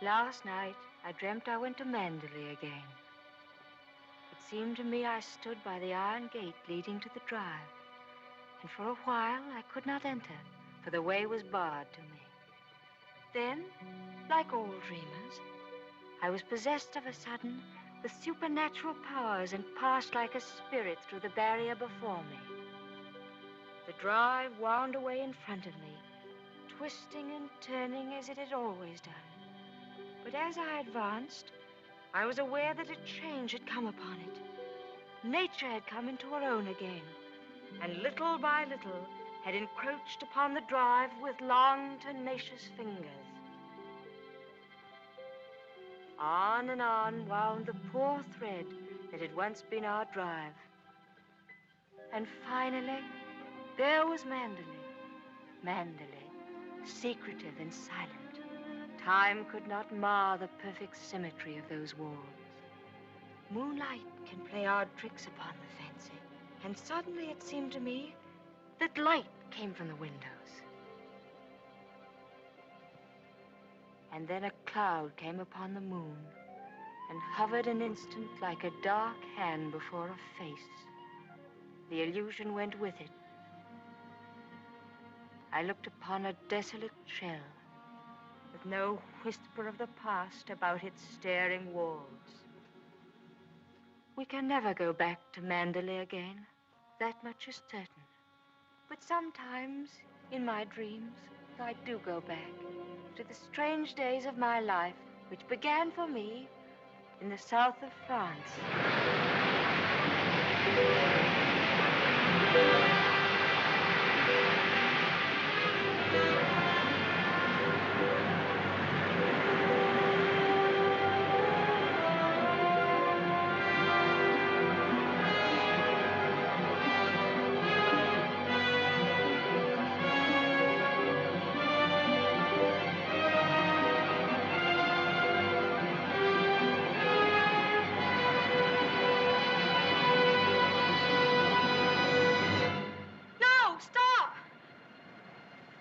Last night, I dreamt I went to Mandalay again. It seemed to me I stood by the iron gate leading to the drive. And for a while, I could not enter, for the way was barred to me. Then, like all dreamers, I was possessed of a sudden with supernatural powers and passed like a spirit through the barrier before me. The drive wound away in front of me, twisting and turning as it had always done. But as I advanced, I was aware that a change had come upon it. Nature had come into her own again, and little by little had encroached upon the drive with long, tenacious fingers. On and on wound the poor thread that had once been our drive. And finally, there was Mandalay. Mandalay, secretive and silent. Time could not mar the perfect symmetry of those walls. Moonlight can play odd tricks upon the fancy, and suddenly it seemed to me that light came from the windows. And then a cloud came upon the moon and hovered an instant like a dark hand before a face. The illusion went with it. I looked upon a desolate shell with no whisper of the past about its staring walls. We can never go back to Mandalay again. That much is certain. But sometimes, in my dreams, I do go back to the strange days of my life, which began for me in the south of France.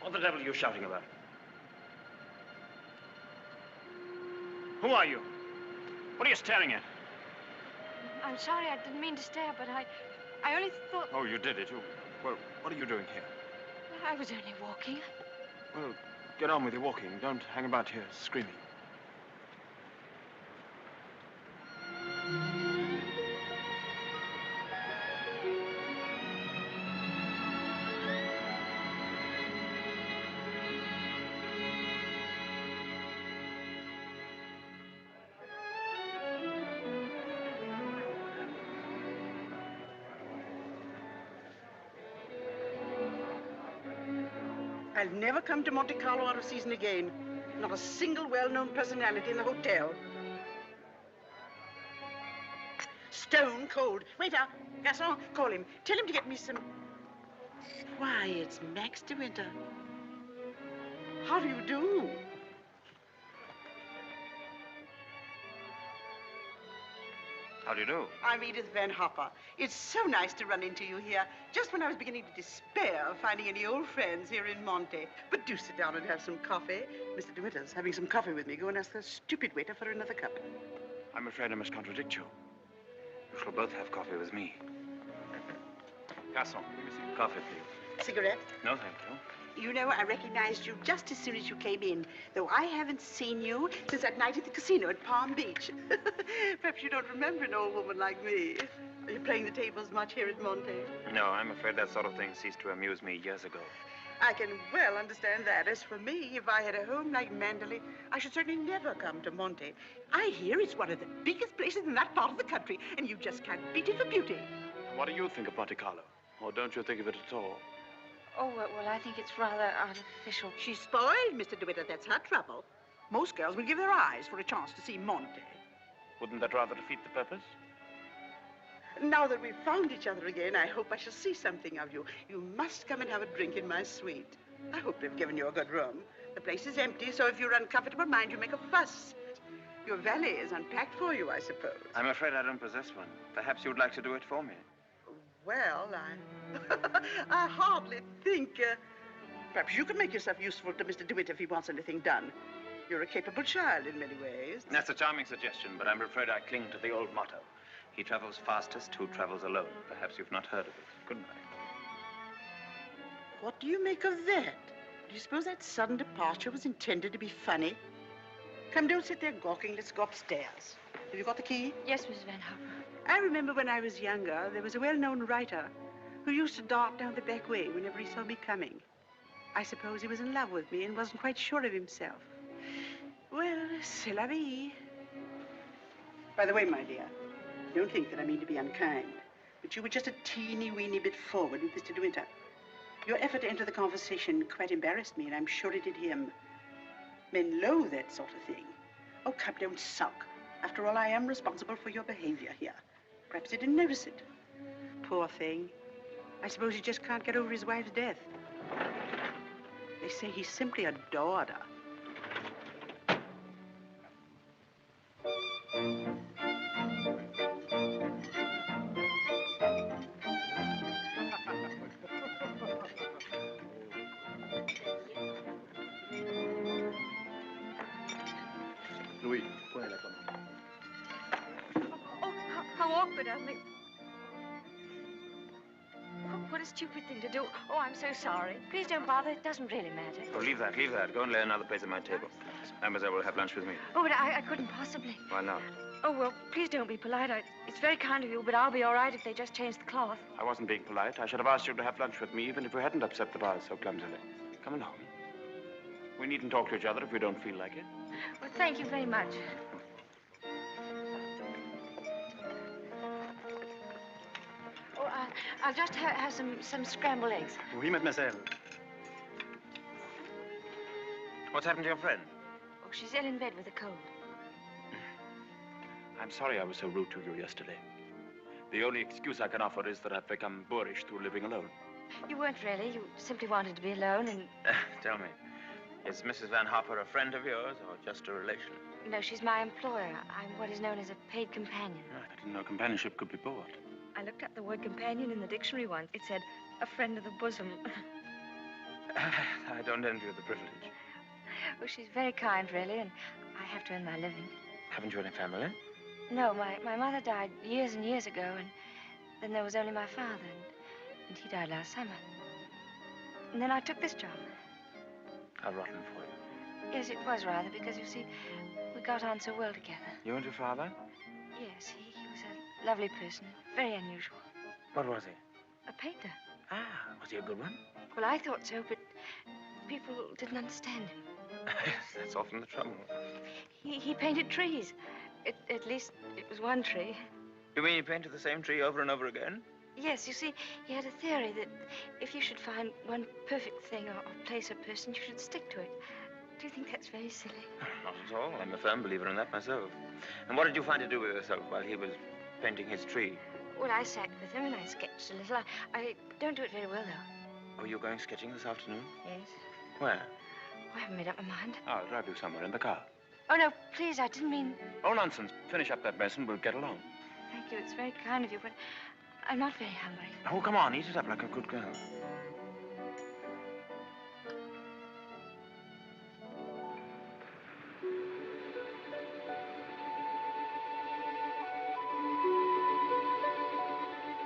What the devil are you shouting about? Who are you? What are you staring at? I'm sorry, I didn't mean to stare, but I only thought... Oh, you did it. Well, what are you doing here? I was only walking. Well, get on with your walking. Don't hang about here screaming. I'll never come to Monte Carlo out of season again. Not a single well-known personality in the hotel. Stone cold. Waiter, garçon, call him. Tell him to get me some... Why, it's Max de Winter. How do you do? How do you do? I'm Edith Van Hopper. It's so nice to run into you here, just when I was beginning to despair of finding any old friends here in Monte. But do sit down and have some coffee. Mr. de Winter's having some coffee with me. Go and ask the stupid waiter for another cup. I'm afraid I must contradict you. You shall both have coffee with me. Garçon, give me some coffee, please. Cigarette? No, thank you. You know, I recognized you just as soon as you came in, though I haven't seen you since that night at the casino at Palm Beach. Perhaps you don't remember an old woman like me. Are you playing the tables much here at Monte? No, I'm afraid that sort of thing ceased to amuse me years ago. I can well understand that. As for me, if I had a home like Mandalay, I should certainly never come to Monte. I hear it's one of the biggest places in that part of the country, and you just can't beat it for beauty. What do you think of Monte Carlo? Or don't you think of it at all? Oh, well, I think it's rather artificial. She's spoiled, Mr. de Winter. That's her trouble. Most girls will give their eyes for a chance to see Monte. Wouldn't that rather defeat the purpose? Now that we've found each other again, I hope I shall see something of you. You must come and have a drink in my suite. I hope they've given you a good room. The place is empty, so if you're uncomfortable, mind you make a fuss. Your valet is unpacked for you, I suppose. I'm afraid I don't possess one. Perhaps you'd like to do it for me. Well, I hardly think... perhaps you could make yourself useful to Mr. DeWitt if he wants anything done. You're a capable child in many ways. That's a charming suggestion, but I'm afraid I cling to the old motto. He travels fastest who travels alone. Perhaps you've not heard of it. Good night. What do you make of that? Do you suppose that sudden departure was intended to be funny? Come, don't sit there gawking. Let's go upstairs. Have you got the key? Yes, Mrs. Van Hopper. I remember when I was younger, there was a well-known writer who used to dart down the back way whenever he saw me coming. I suppose he was in love with me and wasn't quite sure of himself. Well, c'est la vie. By the way, my dear, don't think that I mean to be unkind, but you were just a teeny-weeny bit forward with Mr. De Winter. Your effort to enter the conversation quite embarrassed me, and I'm sure it did him. Men loathe that sort of thing. Oh, come, don't sulk. After all, I am responsible for your behavior here. Perhaps he didn't notice it. Poor thing. I suppose he just can't get over his wife's death. They say he simply adored her. Louis, prenez la commande. Oh, how awkward of me. What a stupid thing to do. Oh, I'm so sorry. Please don't bother. It doesn't really matter. Oh, leave that, leave that. Go and lay another place at my table. Mademoiselle will have lunch with me. Oh, but I couldn't possibly. Why not? Oh, well, please don't be polite. It's very kind of you, but I'll be all right if they just change the cloth. I wasn't being polite. I should have asked you to have lunch with me, even if we hadn't upset the vase so clumsily. Come along. We needn't talk to each other if we don't feel like it. Well, thank you very much. Oh, I'll just have some scrambled eggs. Oui, mademoiselle. What's happened to your friend? Oh, she's ill in bed with a cold. I'm sorry I was so rude to you yesterday. The only excuse I can offer is that I've become boorish through living alone. You weren't really. You simply wanted to be alone and... Tell me, is Mrs. Van Hopper a friend of yours or just a relation? No, she's my employer. I'm what is known as a paid companion. I didn't know companionship could be bought. I looked up the word companion in the dictionary once. It said, a friend of the bosom. I don't envy you the privilege. Well, she's very kind, really, and I have to earn my living. Haven't you any family? No, my mother died years and years ago, and then there was only my father, and he died last summer. And then I took this job. How rotten for you. Yes, it was rather, because, you see, we got on so well together. You and your father? Yes, he was a lovely person, very unusual. What was he? A painter. Ah, was he a good one? Well, I thought so, but people didn't understand him. That's often the trouble. He painted trees. At least it was one tree. You mean he painted the same tree over and over again? Yes, you see, he had a theory that if you should find one perfect thing or place or person, you should stick to it. Do you think that's very silly? Not at all. I'm a firm believer in that myself. And what did you find to do with yourself while he was painting his tree? Well, I sat with him and I sketched a little. I don't do it very well, though. Oh, you're going sketching this afternoon? Yes. Where? I haven't made up my mind. I'll drive you somewhere in the car. Oh, no, please, I didn't mean... Oh, nonsense. Finish up that mess and we'll get along. Thank you, it's very kind of you, but I'm not very hungry. Oh, come on, eat it up like a good girl.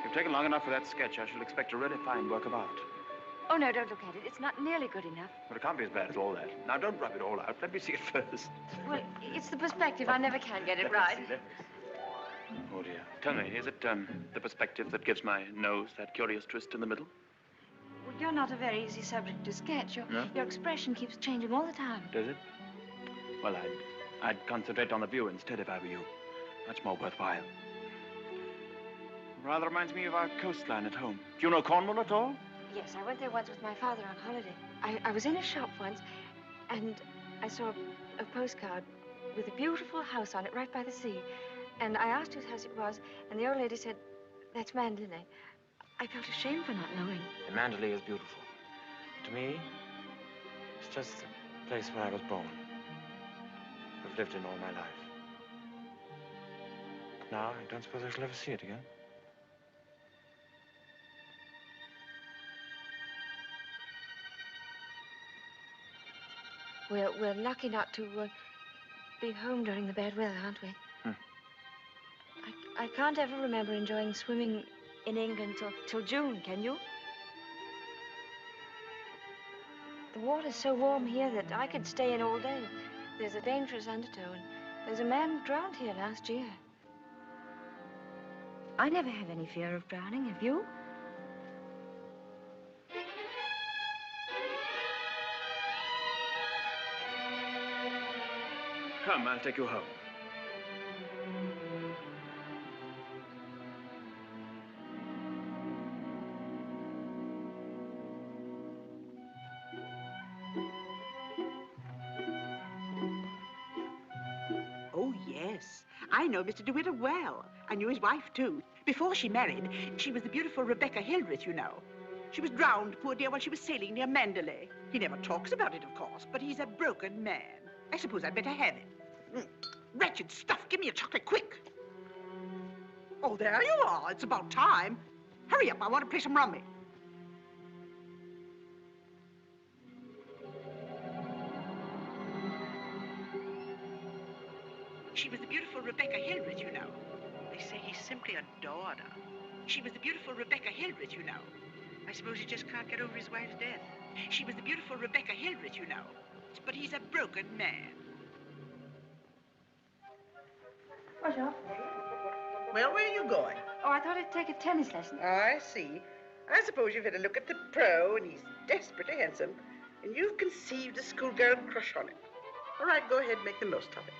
You've taken long enough for that sketch. I shall expect a really fine work of art. Oh, no, don't look at it. It's not nearly good enough. But it can't be as bad as all that. Now, don't rub it all out. Let me see it first. Well, it's the perspective. I never can get it right. Oh, dear. Tell me, is it the perspective that gives my nose that curious twist in the middle? Well, you're not a very easy subject to sketch. Your expression keeps changing all the time. Does it? Well, I'd concentrate on the view instead if I were you. Much more worthwhile. Rather reminds me of our coastline at home. Do you know Cornwall at all? Yes, I went there once with my father on holiday. I was in a shop once, and I saw a postcard with a beautiful house on it right by the sea. And I asked whose house it was, and the old lady said, that's Mandalay. I felt ashamed for not knowing. And Mandalay is beautiful. To me, it's just the place where I was born. I've lived in all my life. Now, I don't suppose I shall ever see it again. We're lucky not to be home during the bad weather, aren't we? I can't ever remember enjoying swimming in England till June, can you? The water's so warm here that I could stay in all day. There's a dangerous undertow, and there's a man drowned here last year. I never have any fear of drowning, have you? Come, I'll take you home. Oh, yes. I know Mr. DeWitt well. I knew his wife, too. Before she married, she was the beautiful Rebecca Hildreth, you know. She was drowned, poor dear, while she was sailing near Mandalay. He never talks about it, of course, but he's a broken man. I suppose I'd better have it. Wretched stuff. Give me a chocolate, quick. Oh, there you are. It's about time. Hurry up. I want to play some rummy. She was the beautiful Rebecca Hildreth, you know. They say he simply adored her. She was the beautiful Rebecca Hildreth, you know. I suppose he just can't get over his wife's death. She was the beautiful Rebecca Hildreth, you know. But he's a broken man. Bonjour. Well, where are you going? Oh, I thought I'd take a tennis lesson. Oh, I see. I suppose you've had a look at the pro, and he's desperately handsome, and you've conceived a schoolgirl crush on him. All right, go ahead, make the most of it.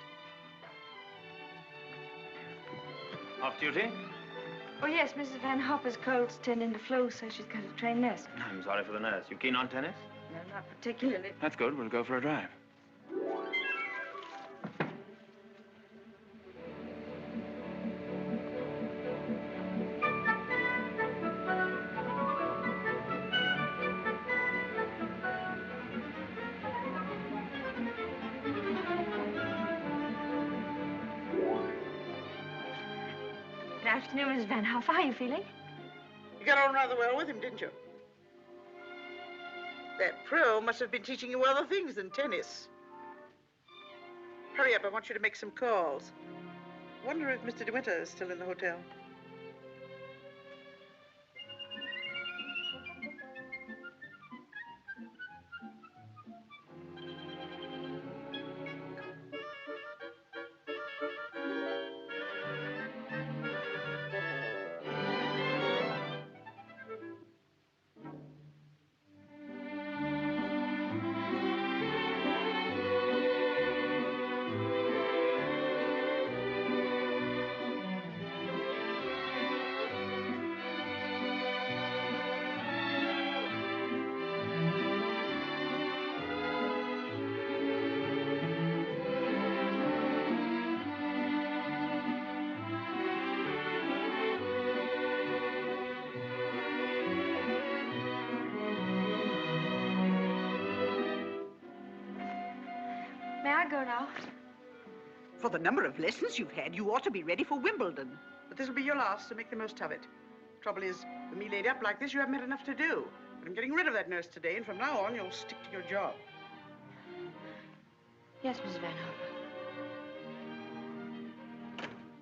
Off duty? Oh, yes, Mrs. Van Hopper's cold's turned into flu, so she's got to train nurse. I'm sorry for the nurse. You keen on tennis? No, not particularly. That's good. We'll go for a drive. Good afternoon, Mrs. Van Hopper. How are you feeling? You got on rather well with him, didn't you? That pro must have been teaching you other things than tennis. Hurry up, I want you to make some calls. Wonder if Mr. DeWitt is still in the hotel. May I go now? For the number of lessons you've had, you ought to be ready for Wimbledon. But this will be your last, so make the most of it. Trouble is, with me laid up like this, you haven't had enough to do. But I'm getting rid of that nurse today, and from now on, you'll stick to your job. Yes, Mrs. Van Hopper.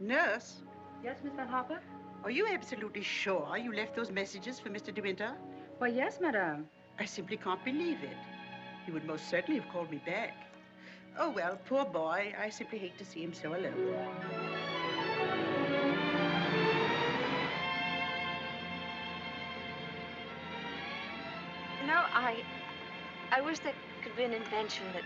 Nurse, Yes, Miss Van Hopper? are you absolutely sure you left those messages for Mr. De Winter? Why, yes, madame. I simply can't believe it. He would most certainly have called me back. Oh, well, poor boy. I simply hate to see him so alone. No, I wish there could be an invention that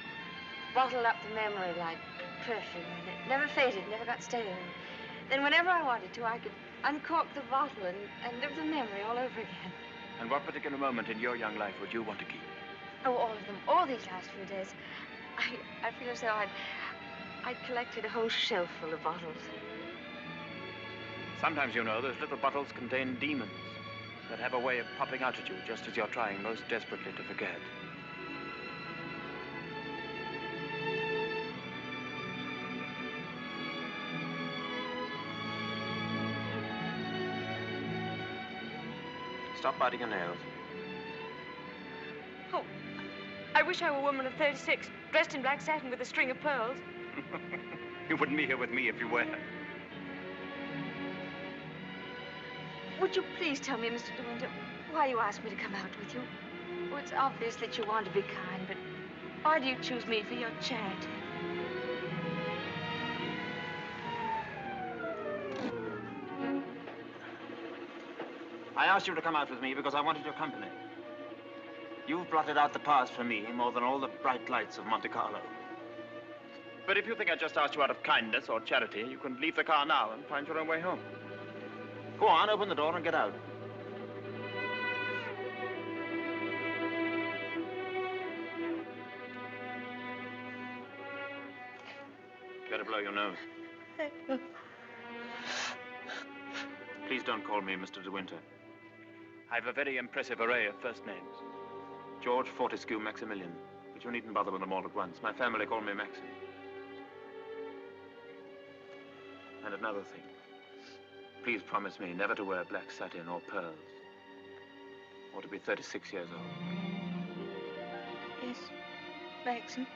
bottled up the memory like perfume, and it never faded, never got stale. And then whenever I wanted to, I could uncork the bottle and live the memory all over again. And what particular moment in your young life would you want to keep? Oh, all of them, all these last few days. I feel as though I'd collected a whole shelf full of bottles. Sometimes, you know, those little bottles contain demons that have a way of popping out at you just as you're trying most desperately to forget. Stop biting your nails. Oh, I wish I were a woman of 36, dressed in black satin with a string of pearls. You wouldn't be here with me if you were. Would you please tell me, Mr. De Winter, why you asked me to come out with you? Well, it's obvious that you want to be kind, but why do you choose me for your charity? I asked you to come out with me because I wanted your company. You've blotted out the past for me more than all the bright lights of Monte Carlo. But if you think I just asked you out of kindness or charity, you can leave the car now and find your own way home. Go on, open the door and get out. Better blow your nose. Please don't call me Mr. De Winter. I've a very impressive array of first names. George, Fortescue, Maximilian. But you needn't bother with them all at once. My family call me Maxim. And another thing. Please promise me never to wear black satin or pearls. Or to be 36 years old. Yes, Maxim.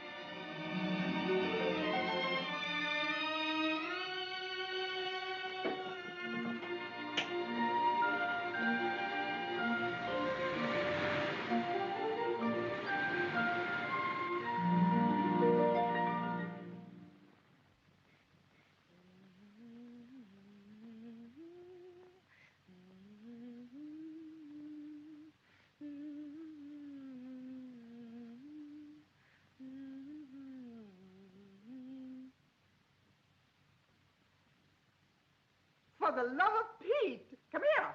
For the love of Pete, come here.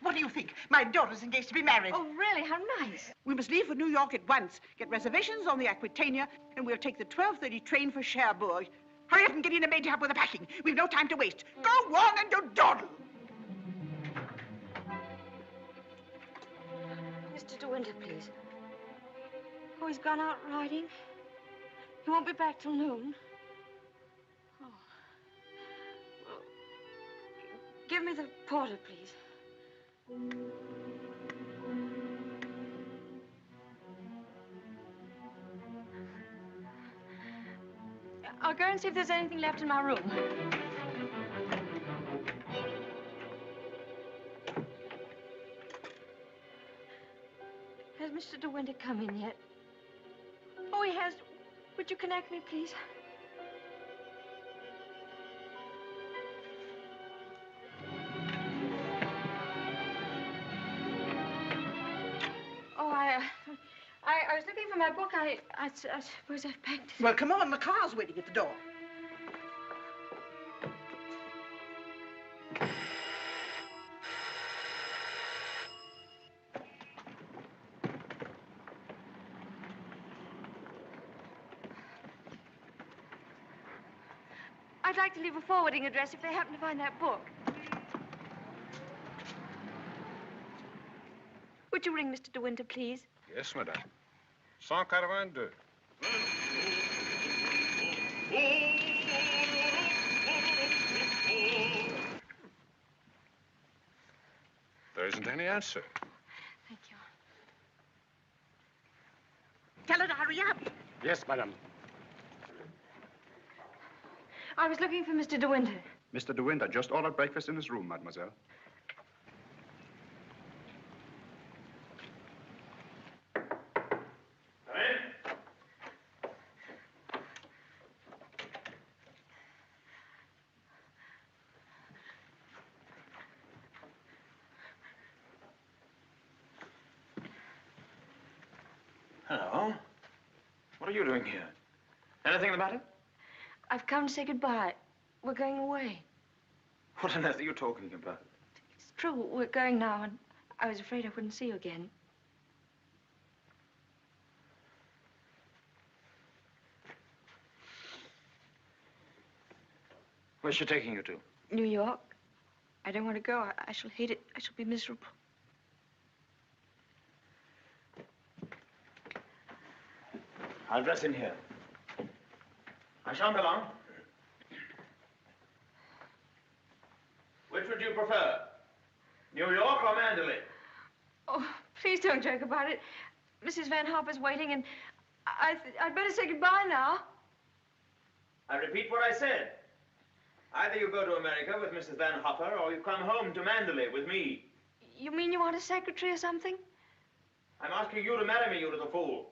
What do you think? My daughter's engaged to be married. Oh, really? How nice. We must leave for New York at once. Get reservations on the Aquitania, and we'll take the 12:30 train for Cherbourg. Hurry up and get in a maid to help with the packing. We've no time to waste. Go on and don't dawdle. Mr. De Winter, please. Oh, he's gone out riding. He won't be back till noon. Oh. Well, give me the porter, please. I'll go and see if there's anything left in my room. Has Mr. De Winter come in yet? Oh, he has. Would you connect me, please? Oh, I was looking for my book. I suppose I've packed it. Well, come on. The car's waiting at the door. I'd like to leave a forwarding address if they happen to find that book. Would you ring Mr. De Winter, please? Yes, madame. 182. There isn't any answer. Thank you. Tell her to hurry up. Yes, madame. I was looking for Mr. De Winter. Mr. De Winter just ordered breakfast in his room, mademoiselle. Come in. Hello. What are you doing here? Anything the matter? I've come to say goodbye. We're going away. What on earth are you talking about? It's true, we're going now, and I was afraid I wouldn't see you again. Where's she taking you to? New York. I don't want to go. I shall hate it. I shall be miserable. I'll dress in here. I shan't be long. Which would you prefer? New York or Mandalay? Oh, please don't joke about it. Mrs. Van Hopper's waiting, and I'd better say goodbye now. I repeat what I said. Either you go to America with Mrs. Van Hopper, or you come home to Mandalay with me. You mean you want a secretary or something? I'm asking you to marry me, you little fool.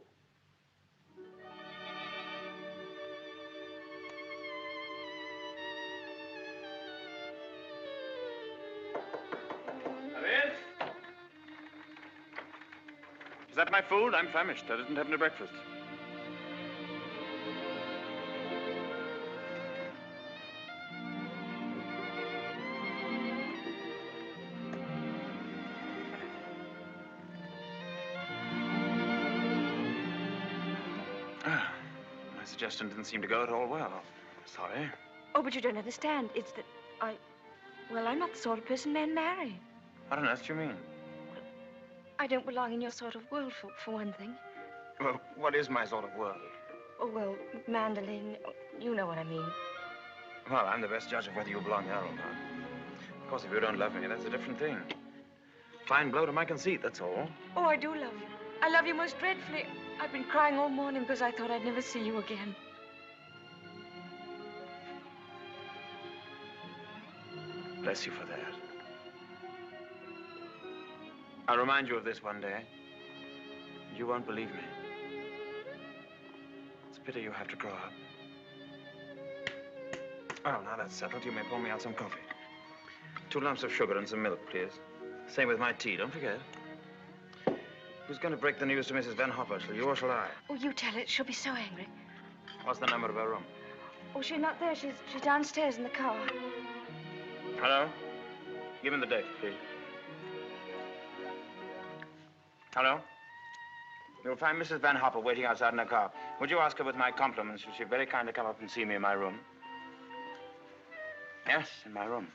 Come in. Is that my food? I'm famished. I didn't have any breakfast. My suggestion didn't seem to go at all well. Sorry. Oh, but you don't understand. It's that well, I'm not the sort of person men marry. What on earth do you mean? I don't belong in your sort of world, for one thing. Well, what is my sort of world? Oh, well, Mandolin, you know what I mean. Well, I'm the best judge of whether you belong there or not. Of course, if you don't love me, that's a different thing. Fine blow to my conceit, that's all. Oh, I do love you. I love you most dreadfully. I've been crying all morning because I thought I'd never see you again. Bless you for that. I'll remind you of this one day. You won't believe me. It's a pity you have to grow up. Oh, now that's settled. You may pour me out some coffee. 2 lumps of sugar and some milk, please. Same with my tea, don't forget. Who's going to break the news to Mrs. Van Hopper? Shall you or shall I? Oh, you tell it. She'll be so angry. What's the number of her room? Oh, she's not there. She's downstairs in the car. Hello? Give me the date, please. Hello? You'll find Mrs. Van Hopper waiting outside in her car. Would you ask her with my compliments if she'd very kindly come up and see me in my room? Yes, in my room.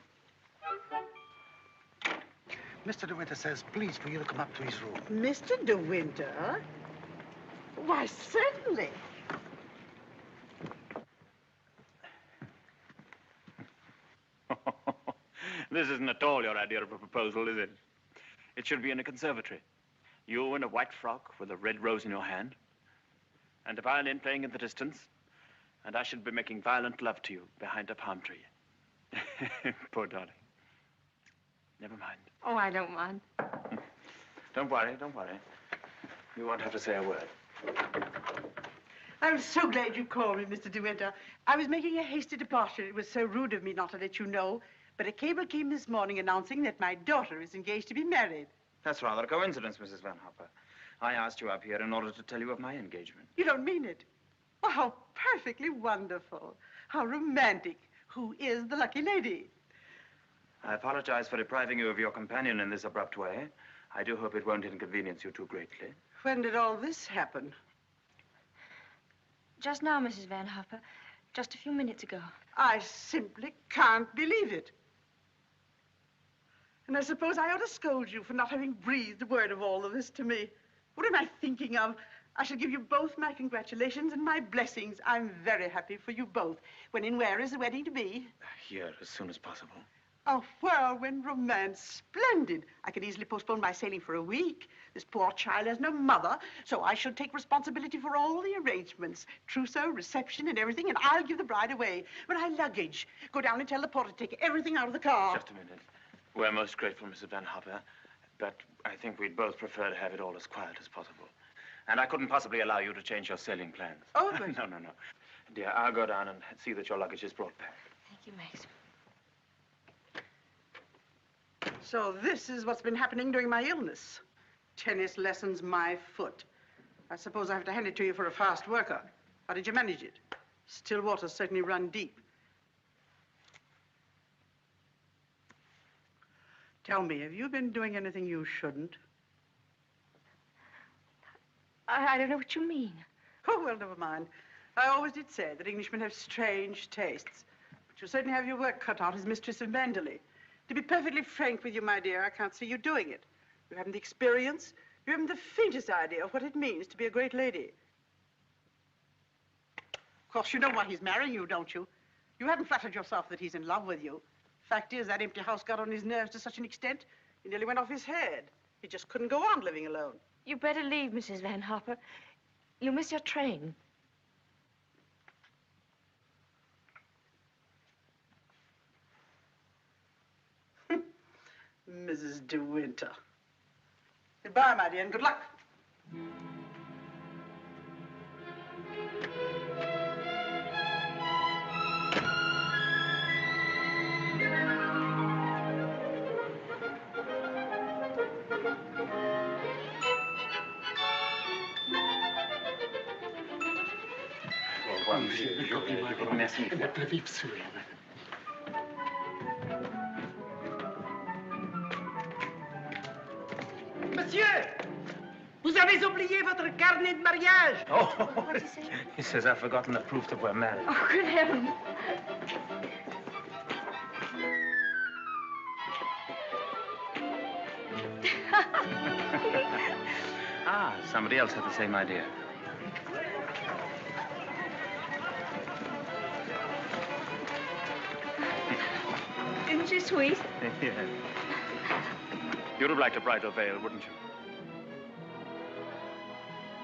Mr. De Winter says, please, for you to come up to his room. Mr. De Winter? Why, certainly. This isn't at all your idea of a proposal, is it? It should be in a conservatory. You in a white frock with a red rose in your hand, and a violin playing in the distance, and I should be making violent love to you behind a palm tree. Poor darling. Never mind. Oh, I don't mind. Don't worry, don't worry. You won't have to say a word. I'm so glad you called me, Mr. De Winter. I was making a hasty departure. It was so rude of me not to let you know. But a cable came this morning announcing that my daughter is engaged to be married. That's rather a coincidence, Mrs. Van Hopper. I asked you up here in order to tell you of my engagement. You don't mean it? Oh, how perfectly wonderful. How romantic. Who is the lucky lady? I apologize for depriving you of your companion in this abrupt way. I do hope it won't inconvenience you too greatly. When did all this happen? Just now, Mrs. Van Hopper. Just a few minutes ago. I simply can't believe it. And I suppose I ought to scold you for not having breathed a word of all of this to me. What am I thinking of? I shall give you both my congratulations and my blessings. I'm very happy for you both. When and where is the wedding to be? Here, as soon as possible. A whirlwind romance. Splendid. I could easily postpone my sailing for a week. This poor child has no mother, so I shall take responsibility for all the arrangements. Trousseau, reception, and everything, and I'll give the bride away. When I luggage, go down and tell the porter to take everything out of the car. Just a minute. We're most grateful, Mrs. Van Hopper, but I think we'd both prefer to have it all as quiet as possible. And I couldn't possibly allow you to change your sailing plans. Oh, but... No. Dear, I'll go down and see that your luggage is brought back. Thank you, Max. So this is what's been happening during my illness. Tennis lessons, my foot. I suppose I have to hand it to you for a fast worker. How did you manage it? Still waters certainly run deep. Tell me, have you been doing anything you shouldn't? I don't know what you mean. Oh, well, never mind. I always did say that Englishmen have strange tastes. But you certainly have your work cut out as mistress of Mandalay. To be perfectly frank with you, my dear, I can't see you doing it. You haven't the experience. You haven't the faintest idea of what it means to be a great lady. Of course, you know why he's marrying you, don't you? You haven't flattered yourself that he's in love with you. Fact is, that empty house got on his nerves to such an extent, he nearly went off his head. He just couldn't go on living alone. You better leave, Mrs. Van Hopper. You'll miss your train. Mrs. De Winter. Goodbye, my dear, and good luck. Merci. Monsieur, vous avez oublié votre carnet de mariage. Oh, What did he say? he says I've forgotten the proof that we're married. Oh, good heavens. Ah, somebody else had the same idea. Isn't she sweet? Yes. You'd have liked a bridal veil, wouldn't you?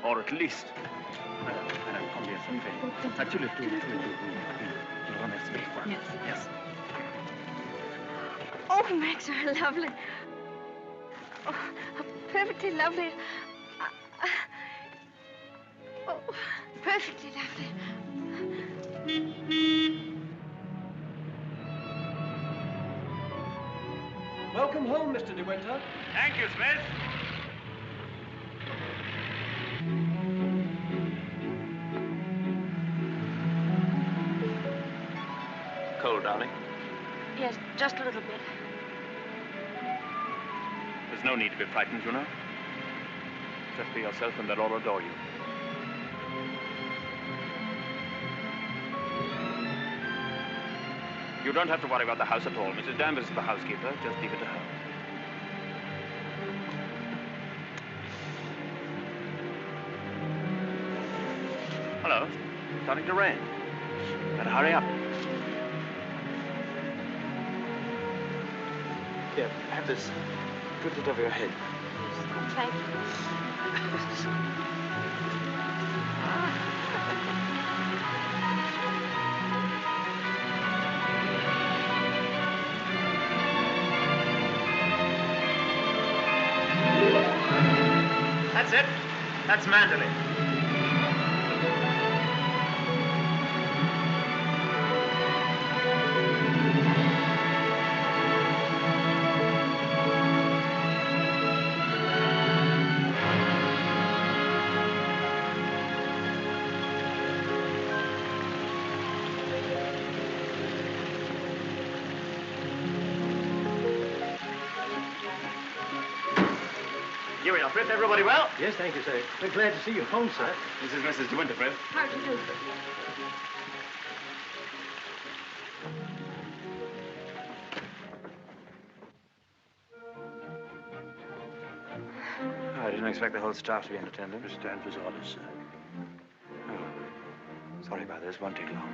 Or at least... Madame, combien ça me fait? Ah, tu le tout. Je vous remercie mille fois. Yes. Yes. Oh, Max, you're lovely. Oh, how perfectly lovely. Oh, perfectly lovely. Welcome home, Mr. De Winter. Thank you, Smith. Cold, darling? Yes, just a little bit. There's no need to be frightened, you know. Just be yourself and they'll all adore you. You don't have to worry about the house at all. Mrs. Danvers is the housekeeper. Just leave it to her. Hello. Starting to rain. Better hurry up. Here, have this. Put it over your head. Thank you. That's it. That's Manderley. Here we are, Frith. Everybody well? Yes, thank you, sir. We're glad to see you home, sir. This is Mrs. De Winter, Frith. How do you do? Oh, I didn't expect the whole staff to be in attendance. Mr. Danvers' orders, sir. Oh, sorry about this. Won't take long.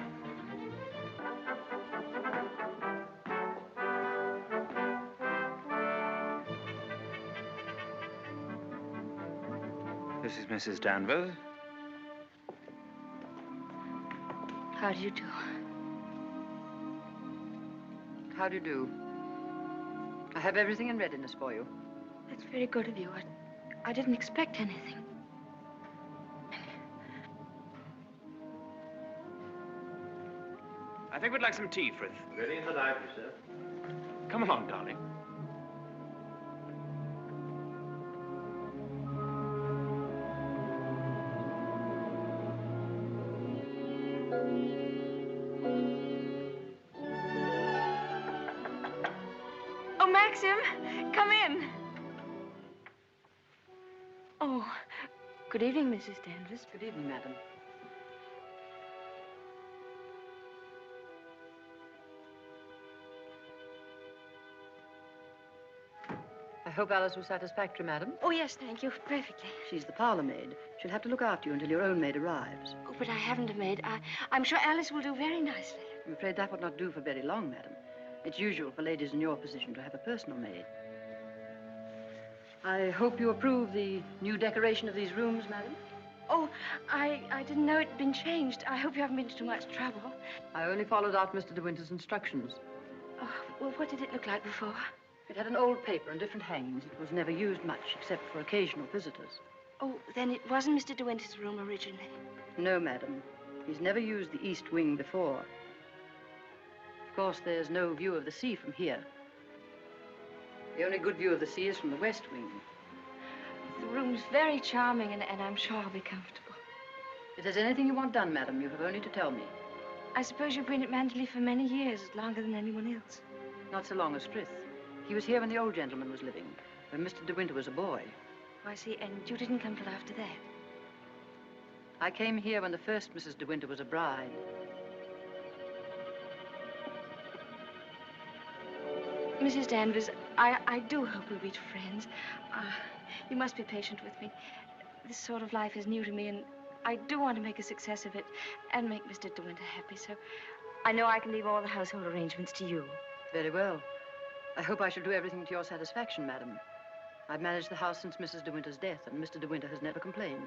This is Mrs. Danvers. How do you do? How do you do? I have everything in readiness for you. That's very good of you. I didn't expect anything. I think we'd like some tea, Frith. Ready in the library, sir. Come along, darling. Oh, Maxim, come in. Oh, good evening, Mrs. Danvers. Good evening, madam. I hope Alice was satisfactory, madam. Oh, yes, thank you. Perfectly. She's the parlor maid. She'll have to look after you until your own maid arrives. Oh, but I haven't a maid. I'm sure Alice will do very nicely. I'm afraid that would not do for very long, madam. It's usual for ladies in your position to have a personal maid. I hope you approve the new decoration of these rooms, madam. Oh, I didn't know it'd been changed. I hope you haven't been to too much trouble. I only followed out Mr. De Winter's instructions. Oh, well, what did it look like before? It had an old paper and different hangings. It was never used much, except for occasional visitors. Oh, then it wasn't Mr. De Winter's room originally. No, madam. He's never used the east wing before. Of course, there's no view of the sea from here. The only good view of the sea is from the west wing. The room's very charming, and I'm sure I'll be comfortable. If there's anything you want done, madam, you have only to tell me. I suppose you've been at Manderley for many years, longer than anyone else. Not so long as Frith. He was here when the old gentleman was living, when Mr. De Winter was a boy. Oh, I see, and you didn't come till after that. I came here when the first Mrs. De Winter was a bride. Mrs. Danvers, I do hope we'll be friends. You must be patient with me. This sort of life is new to me, and I do want to make a success of it and make Mr. De Winter happy, so I know I can leave all the household arrangements to you. Very well. I hope I shall do everything to your satisfaction, madam. I've managed the house since Mrs. De Winter's death, and Mr. De Winter has never complained.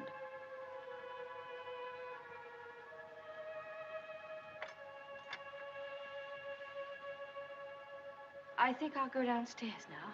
I think I'll go downstairs now.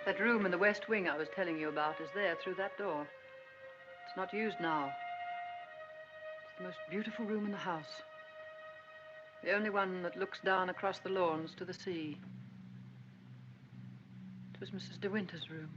That room in the west wing I was telling you about is there through that door. It's not used now. It's the most beautiful room in the house. The only one that looks down across the lawns to the sea. It was Mrs. De Winter's room.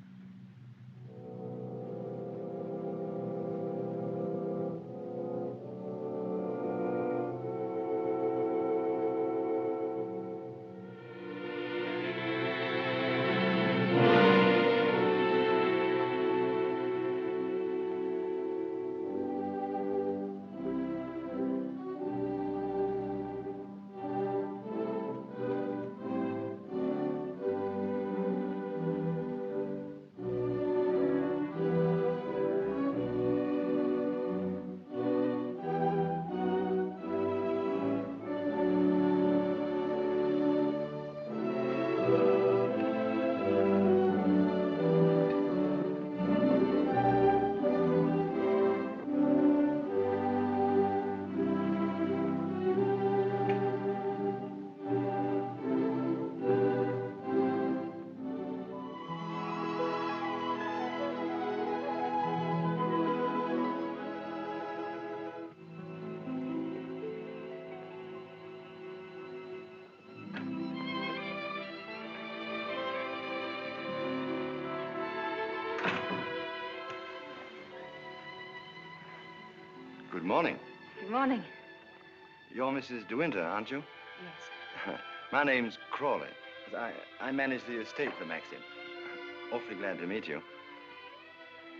Good morning. Good morning. You're Mrs. De Winter, aren't you? Yes. My name's Crawley. I manage the estate for Maxim. Awfully glad to meet you.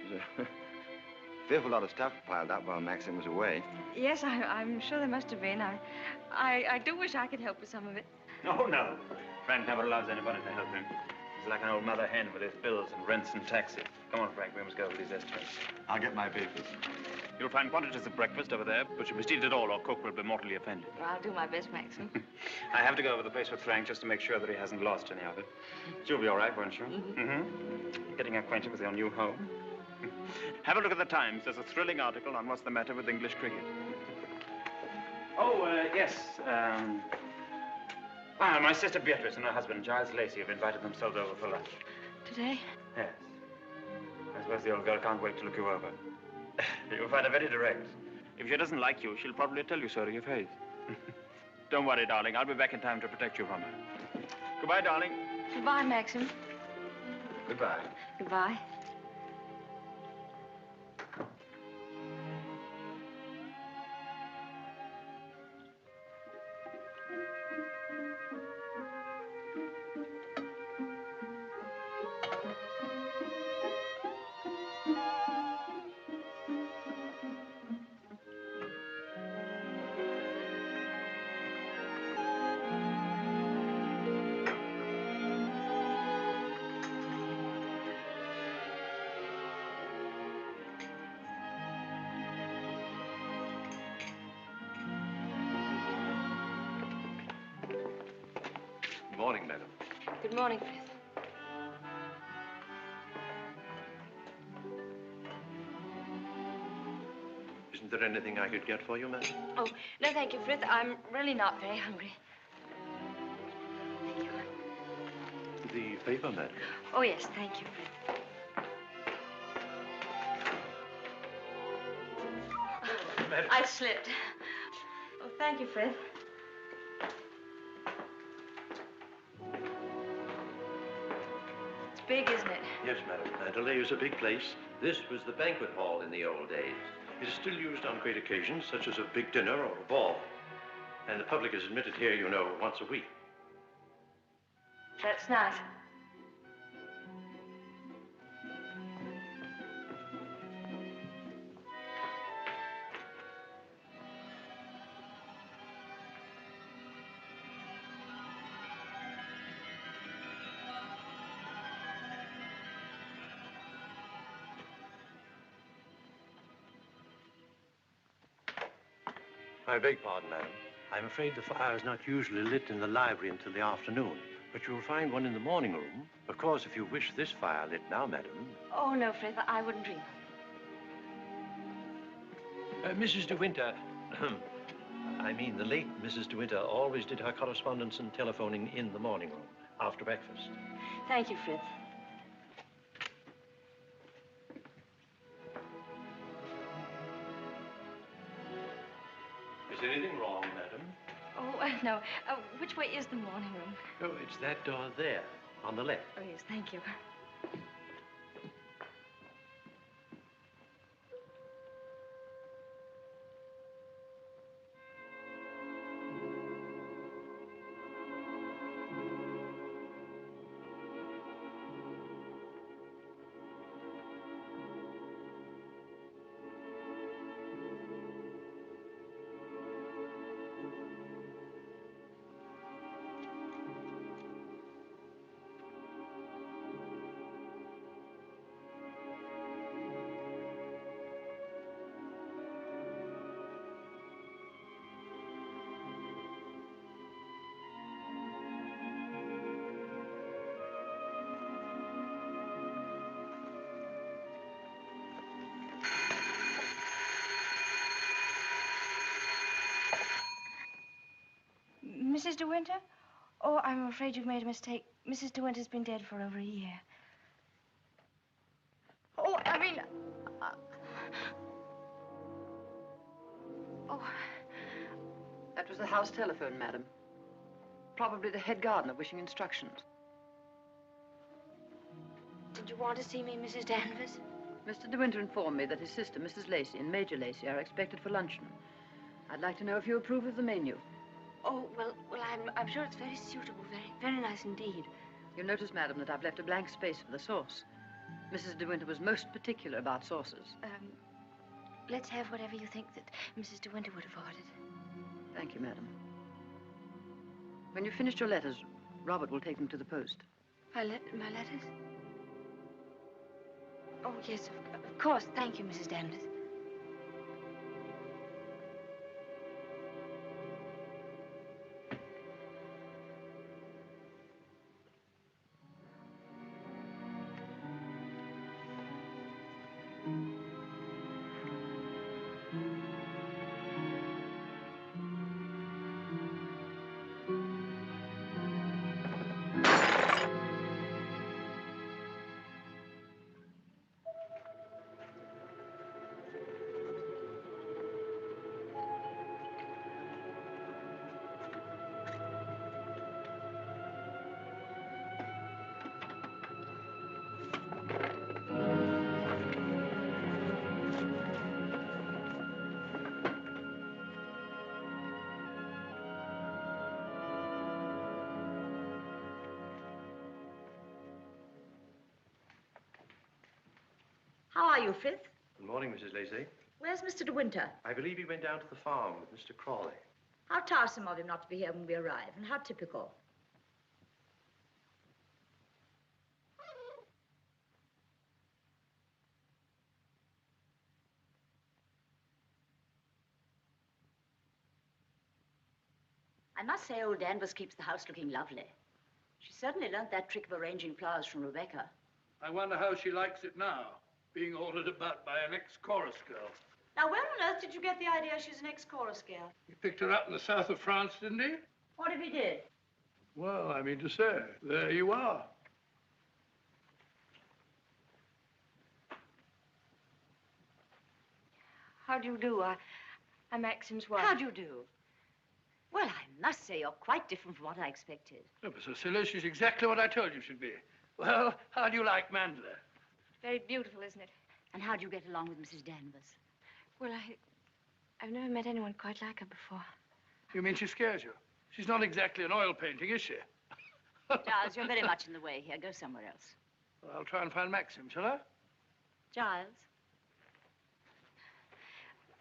There's a fearful lot of stuff piled up while Maxim was away. Yes, I'm sure there must have been. I do wish I could help with some of it. Oh, no. Frank never allows anybody to help him. He's like an old mother hen with his bills and rents and taxes. Come on, Frank, we must go over these estimates. I'll get my papers. You'll find quantities of breakfast over there, but you must eat it all or cook will be mortally offended. Well, I'll do my best, Maxim. I have to go over the place with Frank just to make sure that he hasn't lost any of it. You'll be all right, won't you? Mm-hmm. Getting acquainted with your new home. Have a look at the Times. There's a thrilling article on what's the matter with English cricket. Oh, yes. My sister Beatrice and her husband, Giles Lacey, have invited themselves over for lunch. Today? Yes. I suppose the old girl can't wait to look you over. You'll find her very direct. If she doesn't like you, she'll probably tell you so to your face. Don't worry, darling. I'll be back in time to protect you from her. Goodbye, darling. Goodbye, Maxim. Goodbye. Goodbye. Good morning, madam. Good morning, Frith. Isn't there anything I could get for you, madam? Oh, no, thank you, Frith. I'm really not very hungry. Thank you. The paper, madam. Oh, yes, thank you, Frith. Madam. I slipped. Oh, thank you, Frith. It's big, isn't it? Yes, madam. Mandalay is a big place. This was the banquet hall in the old days. It is still used on great occasions, such as a big dinner or a ball. And the public is admitted here, you know, once a week. That's nice. I beg pardon, madam. I'm afraid the fire is not usually lit in the library until the afternoon, but you'll find one in the morning room. Of course, if you wish this fire lit now, madam. Oh, no, Frith, I wouldn't dream. Mrs. De Winter, I mean the late Mrs. De Winter always did her correspondence and telephoning in the morning room after breakfast. Thank you, Frith. Is anything wrong, madam? Oh, no. Which way is the morning room? Oh, it's that door there, on the left. Oh, yes, thank you. Mrs. De Winter? Oh, I'm afraid you've made a mistake. Mrs. De Winter's been dead for over a year. Oh, I mean... Oh. That was the house telephone, madam. Probably the head gardener wishing instructions. Did you want to see me, Mrs. Danvers? Mr. De Winter informed me that his sister, Mrs. Lacey, and Major Lacey are expected for luncheon. I'd like to know if you approve of the menu. Oh, well, I'm sure it's very suitable, very nice indeed. You'll notice, madam, that I've left a blank space for the sauce. Mrs. De Winter was most particular about sauces. Let's have whatever you think that Mrs. De Winter would have ordered. Thank you, madam. When you've finished your letters, Robert will take them to the post. My letters? Oh, yes, of course. Thank you, Mrs. Danvers. How are you, Frith? Good morning, Mrs. Lacey. Where's Mr. De Winter? I believe he went down to the farm with Mr. Crawley. How tiresome of him not to be here when we arrive, and how typical. I must say old Danvers keeps the house looking lovely. She certainly learned that trick of arranging flowers from Rebecca. I wonder how she likes it now, being ordered about by an ex-chorus girl. Now, where on earth did you get the idea she's an ex-chorus girl? He picked her up in the south of France, didn't he? What if he did? Well, I mean to say, there you are. How do you do? I'm Maxim's wife. How do you do? Well, I must say you're quite different from what I expected. Oh, but Cecilia, she's exactly what I told you she'd be. Well, how do you like Mandela? Very beautiful, isn't it? And how do you get along with Mrs. Danvers? Well, I've never met anyone quite like her before. You mean she scares you? She's not exactly an oil painting, is she? Giles, you're very much in the way here. Go somewhere else. Well, I'll try and find Maxim, shall I? Giles?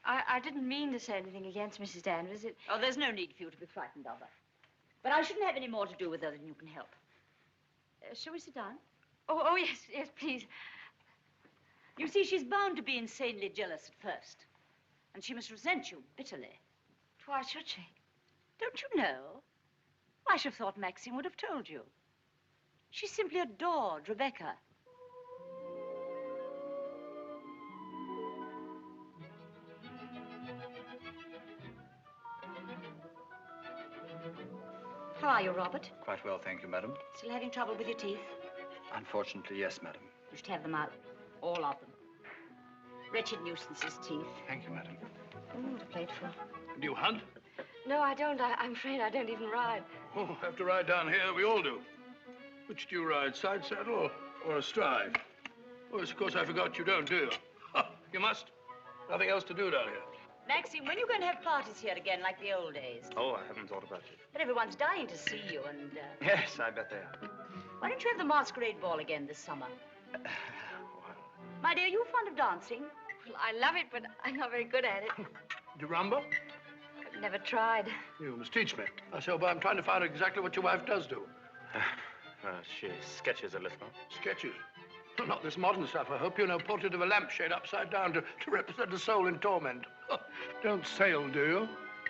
I didn't mean to say anything against Mrs. Danvers. Oh, there's no need for you to be frightened of her. But I shouldn't have any more to do with her than you can help. Shall we sit down? Oh, yes, please. You see, she's bound to be insanely jealous at first. And she must resent you bitterly. Why should she? Don't you know? I should have thought Maxine would have told you. She simply adored Rebecca. How are you, Robert? Quite well, thank you, madam. Still having trouble with your teeth? Unfortunately, yes, madam. You should have them out. All of them. Wretched nuisances, teeth. Thank you, madam. What a plateful. Do you hunt? No, I don't. I'm afraid I don't even ride. Oh, have to ride down here. We all do. Which do you ride, side saddle or astride? Oh, yes, of course, I forgot you don't, do you? You must. Nothing else to do down here. Maxine, when are you going to have parties here again, like the old days? Oh, I haven't thought about it. But everyone's dying to see you, and, Yes, I bet they are. Why don't you have the masquerade ball again this summer? My dear, you fond of dancing? Well, I love it, but I'm not very good at it. Do you rumble? I've never tried. You must teach me. I say, well, I'm trying to find out exactly what your wife does do. She sketches a little. Sketches? Well, not this modern stuff, I hope. You know, portrait of a lampshade upside down to represent a soul in torment. Don't sail, do you?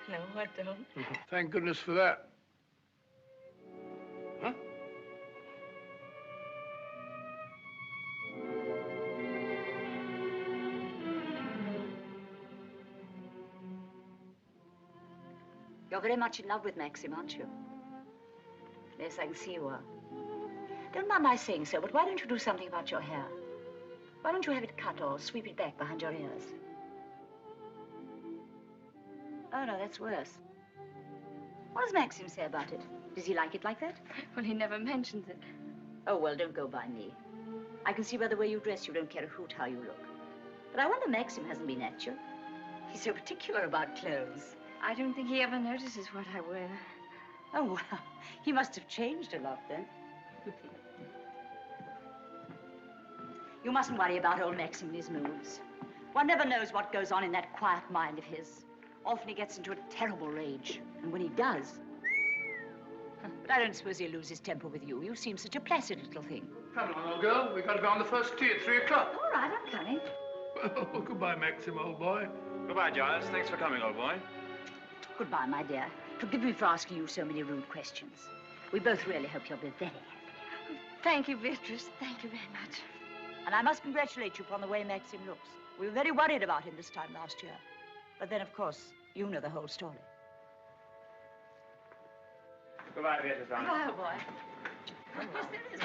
No, I don't. Thank goodness for that. Huh? You're very much in love with Maxim, aren't you? Yes, I can see you are. Don't mind my saying so, but why don't you do something about your hair? Why don't you have it cut or sweep it back behind your ears? Oh, no, that's worse. What does Maxim say about it? Does he like it like that? Well, he never mentions it. Oh, well, don't go by me. I can see by the way you dress you don't care a hoot how you look. But I wonder Maxim hasn't been at you. He's so particular about clothes. I don't think he ever notices what I wear. Oh, well, he must have changed a lot then. You mustn't worry about old Maxim and his moods. One never knows what goes on in that quiet mind of his. Often he gets into a terrible rage. And when he does... But I don't suppose he'll lose his temper with you. You seem such a placid little thing. Come along, old girl. We've got to go on the first tee at 3 o'clock. All right, I'm coming. Oh, goodbye, Maxim, old boy. Goodbye, Giles. Thanks for coming, old boy. Goodbye, my dear. Forgive me for asking you so many rude questions. We both really hope you'll be very happy. Thank you, Beatrice. Thank you very much. And I must congratulate you upon the way Maxim looks. We were very worried about him this time last year. But then, of course, you know the whole story. Goodbye, Beatrice. Goodbye, old boy. Yes, there is.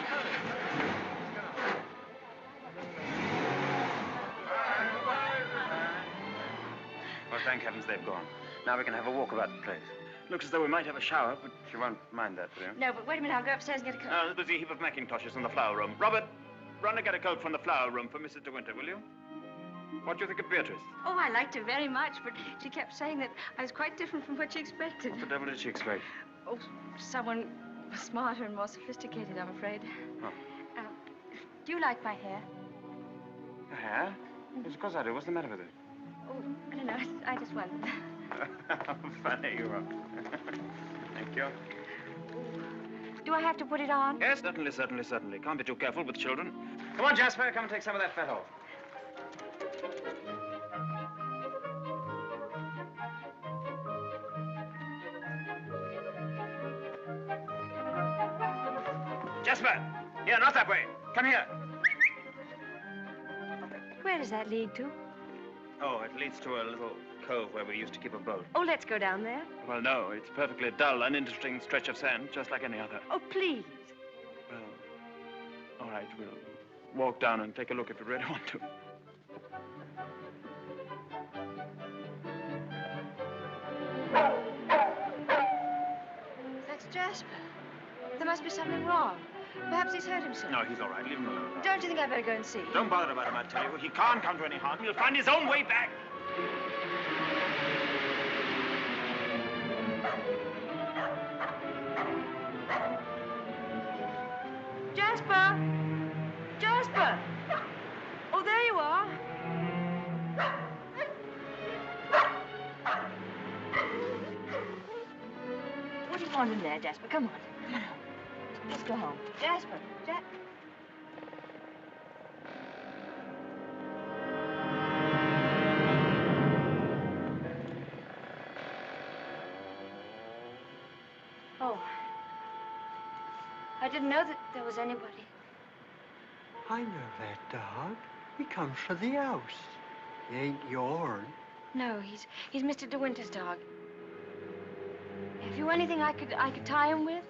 Well, thank heavens they've gone. Now we can have a walk about the place. Looks as though we might have a shower, but you won't mind that, will you? No, but wait a minute. I'll go upstairs and get a coat. There's a heap of mackintoshes in the flower room. Robert, run and get a coat from the flower room for Mrs. De Winter, will you? What do you think of Beatrice? Oh, I liked her very much, but she kept saying that I was quite different from what she expected. What the devil did she expect? Oh, someone smarter and more sophisticated, I'm afraid. Oh. Do you like my hair? Your hair? Yes, of course I do. What's the matter with it? Oh, I don't know. I just wondered. How funny you are. Thank you. Do I have to put it on? Yes, certainly, certainly, certainly. Can't be too careful with children. Come on, Jasper. Come and take some of that fat off. Jasper! Here, not that way. Come here. Where does that lead to? Oh, it leads to a little cove where we used to keep a boat. Oh, let's go down there. Well, no, it's a perfectly dull, uninteresting stretch of sand, just like any other. Oh, please. Well, all right, we'll walk down and take a look if you really want to. That's Jasper. There must be something wrong. Perhaps he's hurt himself. No, he's all right. Leave him alone. Don't you think I'd better go and see? Don't bother about him, I tell you. He can't come to any harm. He'll find his own way back. Jasper! Jasper! Oh, there you are. What do you want in there, Jasper? Come on. Come on. Let's go home. Jasper! Oh. I didn't know that there was anybody. I know that dog. He comes for the house. He ain't yours. No, he's Mr. De Winter's dog. Have you anything I could tie him with?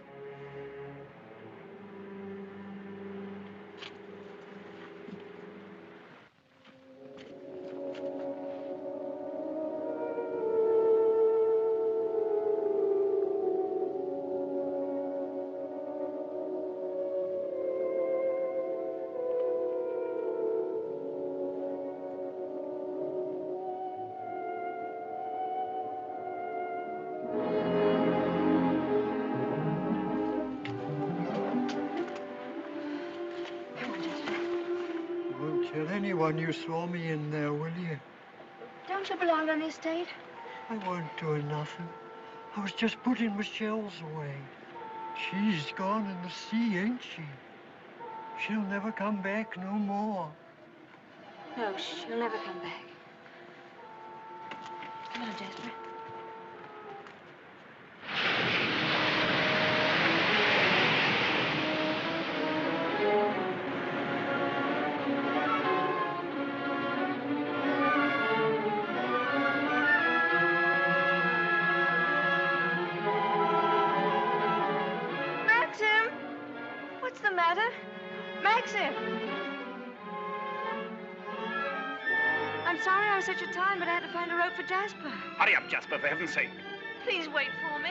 Tell anyone you saw me in there, will you? Don't you belong on the estate? I wasn't doing nothing. I was just putting my shells away. She's gone in the sea, ain't she? She'll never come back no more. No, she'll never come back. Come on, Jasper. Maxim! I'm sorry I was such a time, but I had to find a rope for Jasper. Hurry up, Jasper, for heaven's sake. Please wait for me.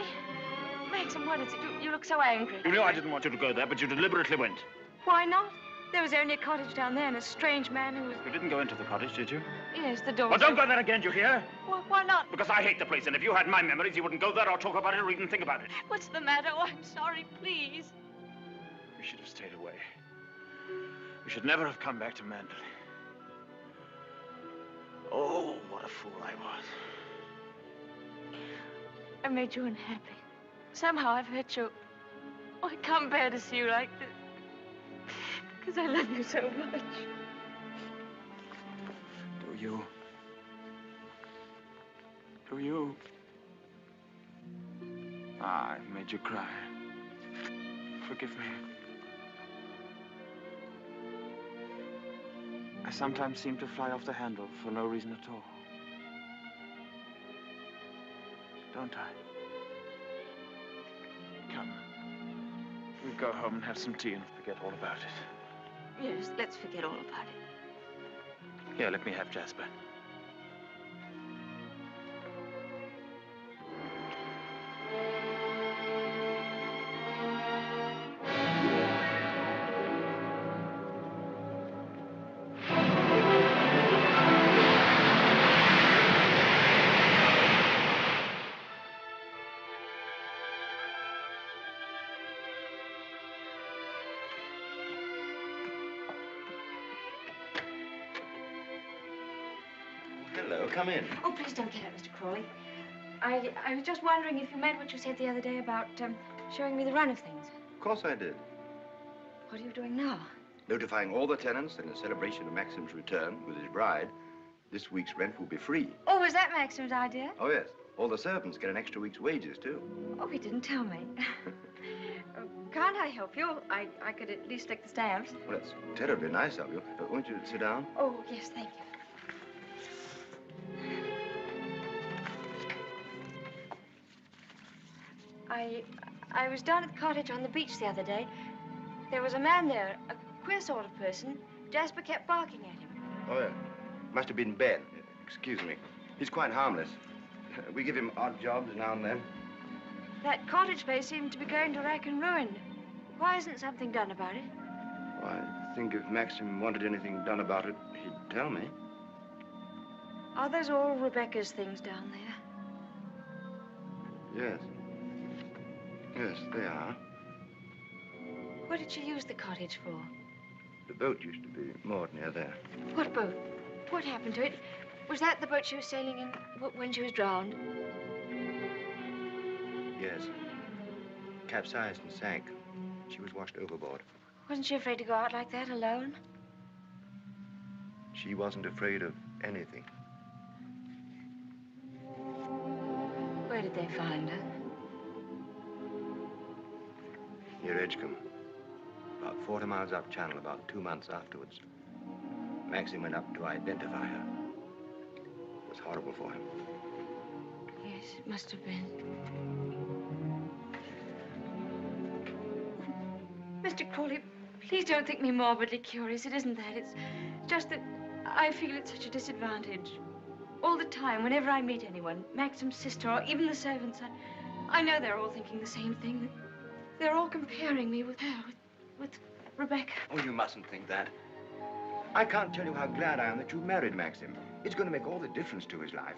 Maxim, what is it? You look so angry. You know I didn't want you to go there, but you deliberately went. Why not? There was only a cottage down there and a strange man who was... You didn't go into the cottage, did you? Yes, the door. Well, don't go there again, do you hear? Why not? Because I hate the place, and if you had my memories, you wouldn't go there or talk about it or even think about it. What's the matter? Oh, I'm sorry, please. We should have stayed away. We should never have come back to Mandalay. Oh, what a fool I was. I made you unhappy. Somehow I've hurt you. Oh, I can't bear to see you like this. Because I love you so much. Do you? Do you? Ah, I've made you cry. Forgive me. I sometimes seem to fly off the handle for no reason at all. Don't I? Come. We'll go home and have some tea and forget all about it. Yes, let's forget all about it. Here, let me have Jasper. Hello, come in. Oh, please don't get up, Mr. Crawley. I was just wondering if you meant what you said the other day about showing me the run of things. Of course I did. What are you doing now? Notifying all the tenants that in celebration of Maxim's return with his bride, this week's rent will be free. Oh, was that Maxim's idea? Oh, yes. All the servants get an extra week's wages, too. Oh, he didn't tell me. Can't I help you? I could at least lick the stamps. Well, that's terribly nice of you. Won't you sit down? Oh, yes, thank you. I was down at the cottage on the beach the other day. There was a man there, a queer sort of person. Jasper kept barking at him. Oh, yeah. Must have been Ben. Excuse me. He's quite harmless. We give him odd jobs now and then. That cottage place seemed to be going to rack and ruin. Why isn't something done about it? Well, I think if Maxim wanted anything done about it, he'd tell me. Are those all Rebecca's things down there? Yes. Yes, they are. What did she use the cottage for? The boat used to be moored near there. What boat? What happened to it? Was that the boat she was sailing in when she was drowned? Yes. Capsized and sank. She was washed overboard. Wasn't she afraid to go out like that alone? She wasn't afraid of anything. Where did they find her? Near Edgecombe. About 40 miles up channel, about 2 months afterwards. Maxim went up to identify her. It was horrible for him. Yes, it must have been. Mr. Crawley, please don't think me morbidly curious. It isn't that. It's just that I feel at such a disadvantage. All the time, whenever I meet anyone, Maxim's sister or even the servants, I know they're all thinking the same thing. They're all comparing me with her, with Rebecca. Oh, you mustn't think that. I can't tell you how glad I am that you married Maxim. It's going to make all the difference to his life.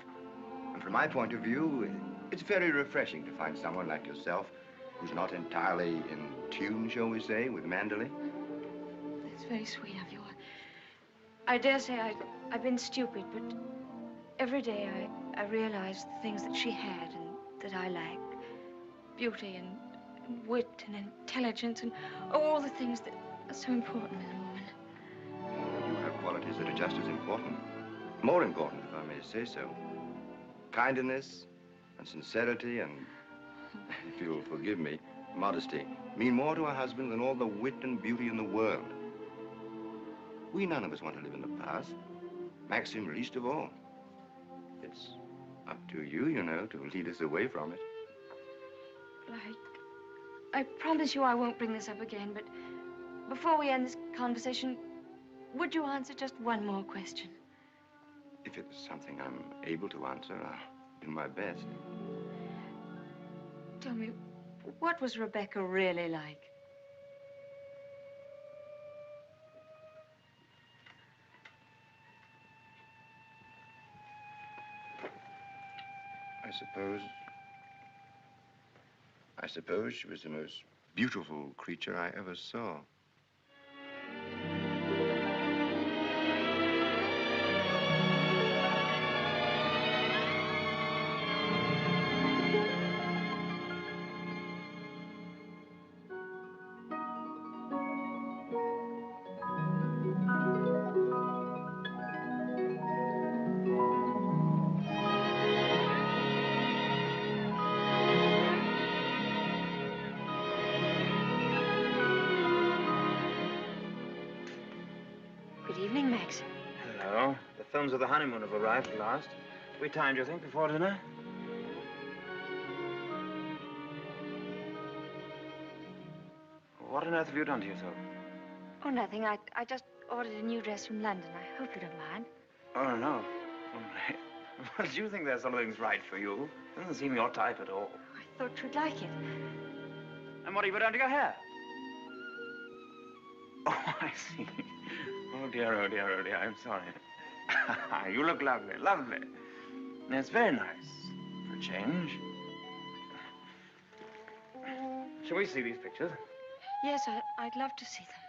And from my point of view, it's very refreshing to find someone like yourself who's not entirely in tune, shall we say, with Manderley. That's very sweet of you. I dare say I've been stupid, but every day I realize the things that she had and that I lacked. Beauty and wit and intelligence and all the things that are so important in a woman. Well, you have qualities that are just as important. More important, if I may say so. Kindness and sincerity and, if you'll forgive me, modesty mean more to a husband than all the wit and beauty in the world. We none of us want to live in the past. Maxim least of all. It's up to you, you know, to lead us away from it. I promise you I won't bring this up again, but before we end this conversation, would you answer just one more question? If it's something I'm able to answer, I'll do my best. Tell me, what was Rebecca really like? I suppose she was the most beautiful creature I ever saw. Good evening, Max. Hello. The films of the honeymoon have arrived at last. We timed, you think, before dinner? What on earth have you done to yourself? Oh, nothing. I just ordered a new dress from London. I hope you don't mind. Oh, no. Well, do you think there's something's right for you? Doesn't seem your type at all. I thought you'd like it. And what have you done to your hair? Oh, I see. Oh, dear, oh, dear, oh, dear. I'm sorry. You look lovely, lovely. It's very nice for a change. Shall we see these pictures? Yes, I'd love to see them.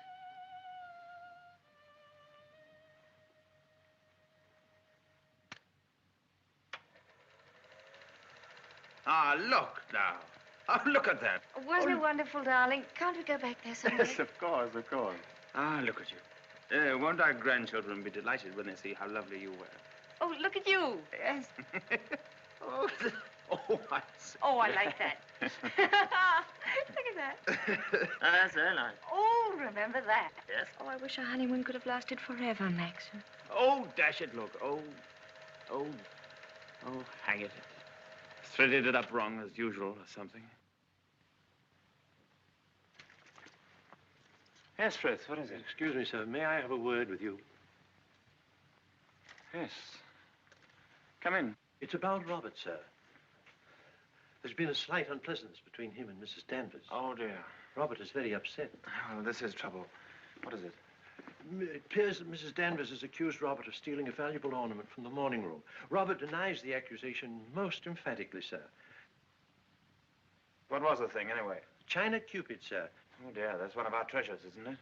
Ah, look now. Oh, look at that. Wasn't it wonderful, darling? Can't we go back there someday? Yes, of course, of course. Ah, look at you. Won't our grandchildren be delighted when they see how lovely you were? Oh, look at you. Yes. Oh, Oh, I see. Oh, I like that. Look at that. That's very nice. Oh, remember that. Yes. Oh, I wish our honeymoon could have lasted forever, Maxim. Oh, dash it, look. Oh, hang it. Threaded it up wrong as usual or something. Yes, Frith, what is it? Excuse me, sir. May I have a word with you? Yes. Come in. It's about Robert, sir. There's been a slight unpleasantness between him and Mrs. Danvers. Oh, dear. Robert is very upset. Well, this is trouble. What is it? It appears that Mrs. Danvers has accused Robert of stealing a valuable ornament from the morning room. Robert denies the accusation most emphatically, sir. What was the thing, anyway? China Cupid, sir. Oh, dear, that's one of our treasures, isn't it?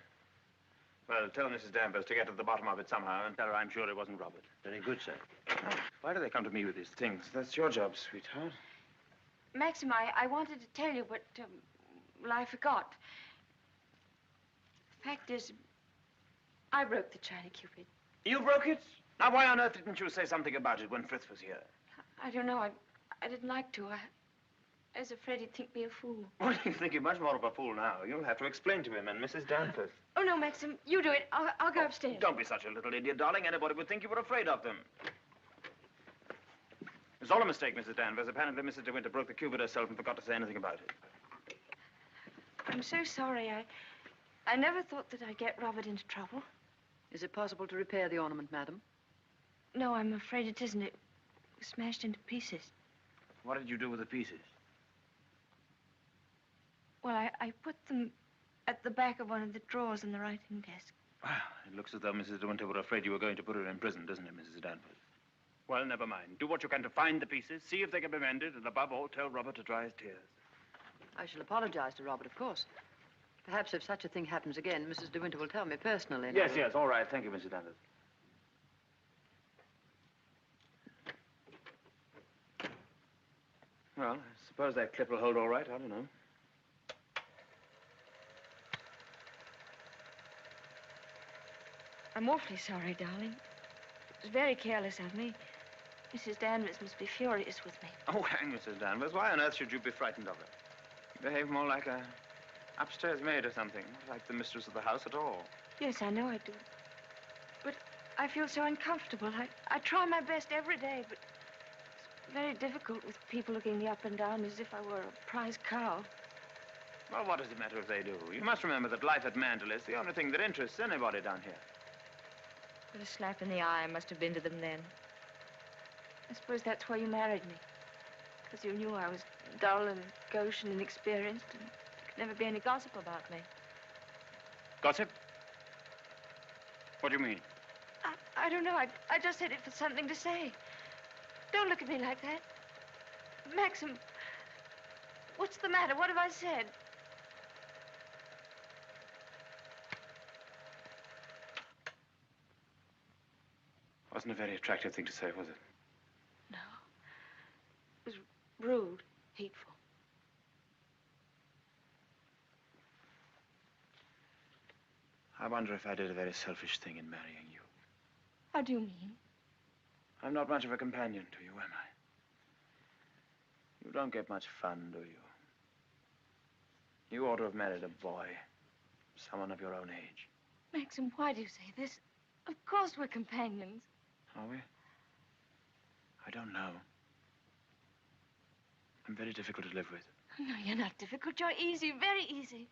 Well, tell Mrs. Danvers to get to the bottom of it somehow and tell her I'm sure it wasn't Robert. Very good, sir. Oh, why do they come to me with these things? That's your job, sweetheart. Maxim, I wanted to tell you, but, well, I forgot. The fact is, I broke the China Cupid. You broke it? Now, why on earth didn't you say something about it when Frith was here? I don't know. I didn't like to. I was afraid he'd think me a fool. Well, you think you're much more of a fool now. You'll have to explain to him and Mrs. Danvers. Oh, no, Maxim, you do it. I'll go upstairs. Don't be such a little idiot, darling. Anybody would think you were afraid of them. It's all a mistake, Mrs. Danvers. Apparently, Mrs. De Winter broke the cupid herself and forgot to say anything about it. I'm so sorry. I never thought that I'd get Robert into trouble. Is it possible to repair the ornament, madam? No, I'm afraid it isn't. It was smashed into pieces. What did you do with the pieces? Well, I put them at the back of one of the drawers in the writing desk. Well, it looks as though Mrs. De Winter were afraid you were going to put her in prison, doesn't it, Mrs. Danvers? Well, never mind. Do what you can to find the pieces, see if they can be mended, and above all, tell Robert to dry his tears. I shall apologize to Robert, of course. Perhaps if such a thing happens again, Mrs. De Winter will tell me personally. Yes, yes, all right. Thank you, Mrs. Danvers. Well, I suppose that clip will hold all right. I don't know. I'm awfully sorry, darling. It was very careless of me. Mrs. Danvers must be furious with me. Oh, hang Mrs. Danvers. Why on earth should you be frightened of her? You behave more like a upstairs maid or something, not like the mistress of the house at all. Yes, I know I do. But I feel so uncomfortable. I try my best every day, but it's very difficult with people looking me up and down as if I were a prize cow. Well, what does it matter if they do? You must remember that life at Mandeville is the only thing that interests anybody down here. What a slap in the eye I must have been to them then. I suppose that's why you married me. Because you knew I was dull and gauche and inexperienced, and there could never be any gossip about me. Gossip? What do you mean? I don't know. I just said it for something to say. Don't look at me like that. Maxim, what's the matter? What have I said? Wasn't a very attractive thing to say, was it? No. It was rude, hateful. I wonder if I did a very selfish thing in marrying you. How do you mean? I'm not much of a companion to you, am I? You don't get much fun, do you? You ought to have married a boy. Someone of your own age. Maxim, why do you say this? Of course we're companions. Are we? I don't know. I'm very difficult to live with. No, you're not difficult. You're easy, very easy.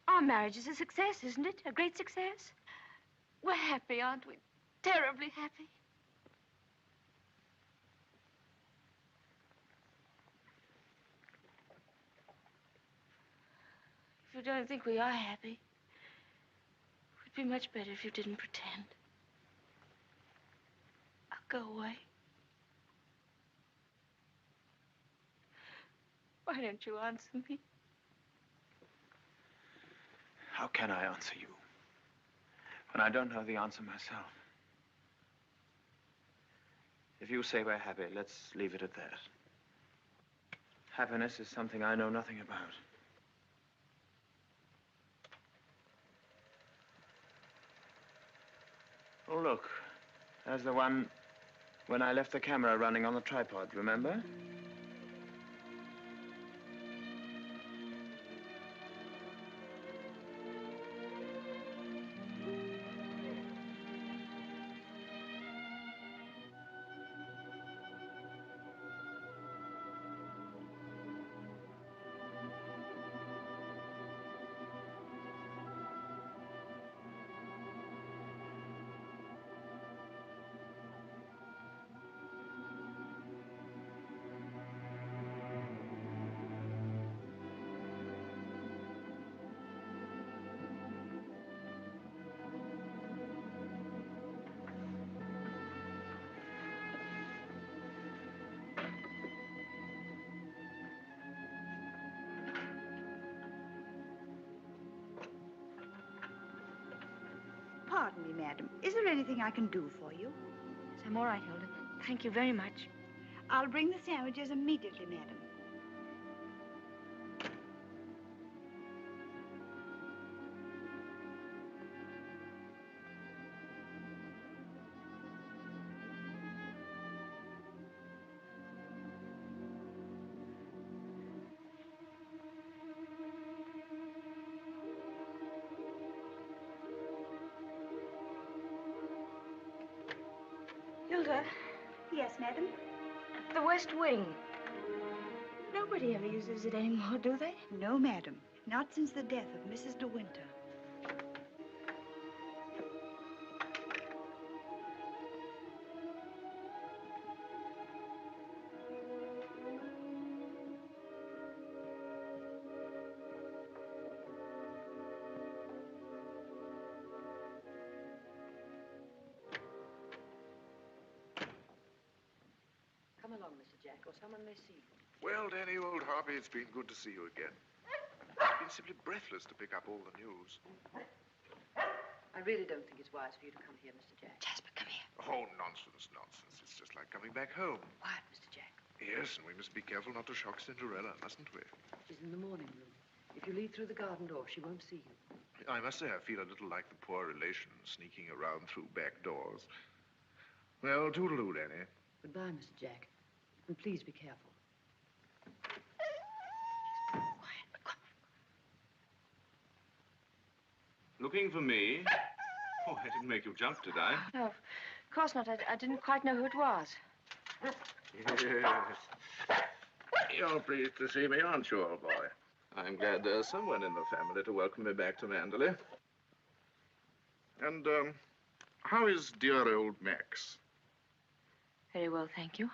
Our marriage is a success, isn't it? A great success. We're happy, aren't we? Terribly happy. If you don't think we are happy, it would be much better if you didn't pretend. I'll go away. Why don't you answer me? How can I answer you when I don't know the answer myself? If you say we're happy, let's leave it at that. Happiness is something I know nothing about. Oh, look. There's the one when I left the camera running on the tripod, remember? pardon me, madam. Is there anything I can do for you? Yes, I'm all right, Hilda. Thank you very much. I'll bring the sandwiches immediately, madam. Hilda, Yes, madam? the West Wing. Nobody ever uses it anymore, do they? No, madam. Not since the death of Mrs. De Winter. Come along, Mr. Jack, or someone may see you. Well, Danny, old Harvey, it's been good to see you again. I've been simply breathless to pick up all the news. I really don't think it's wise for you to come here, Mr. Jack. Jasper, come here. Oh, nonsense, nonsense. It's just like coming back home. Quiet, Mr. Jack. Yes, and we must be careful not to shock Cinderella, mustn't we? She's in the morning room. If you leave through the garden door, she won't see you. I must say I feel a little like the poor relation sneaking around through back doors. Well, toodaloo, Danny. Goodbye, Mr. Jack. And please be careful. Looking for me? Oh, I didn't make you jump, did I? No, of course not. I didn't quite know who it was. Yes. You're pleased to see me, aren't you, old boy? I'm glad there's someone in the family to welcome me back to Manderley. And, how is dear old Max? Very well, thank you.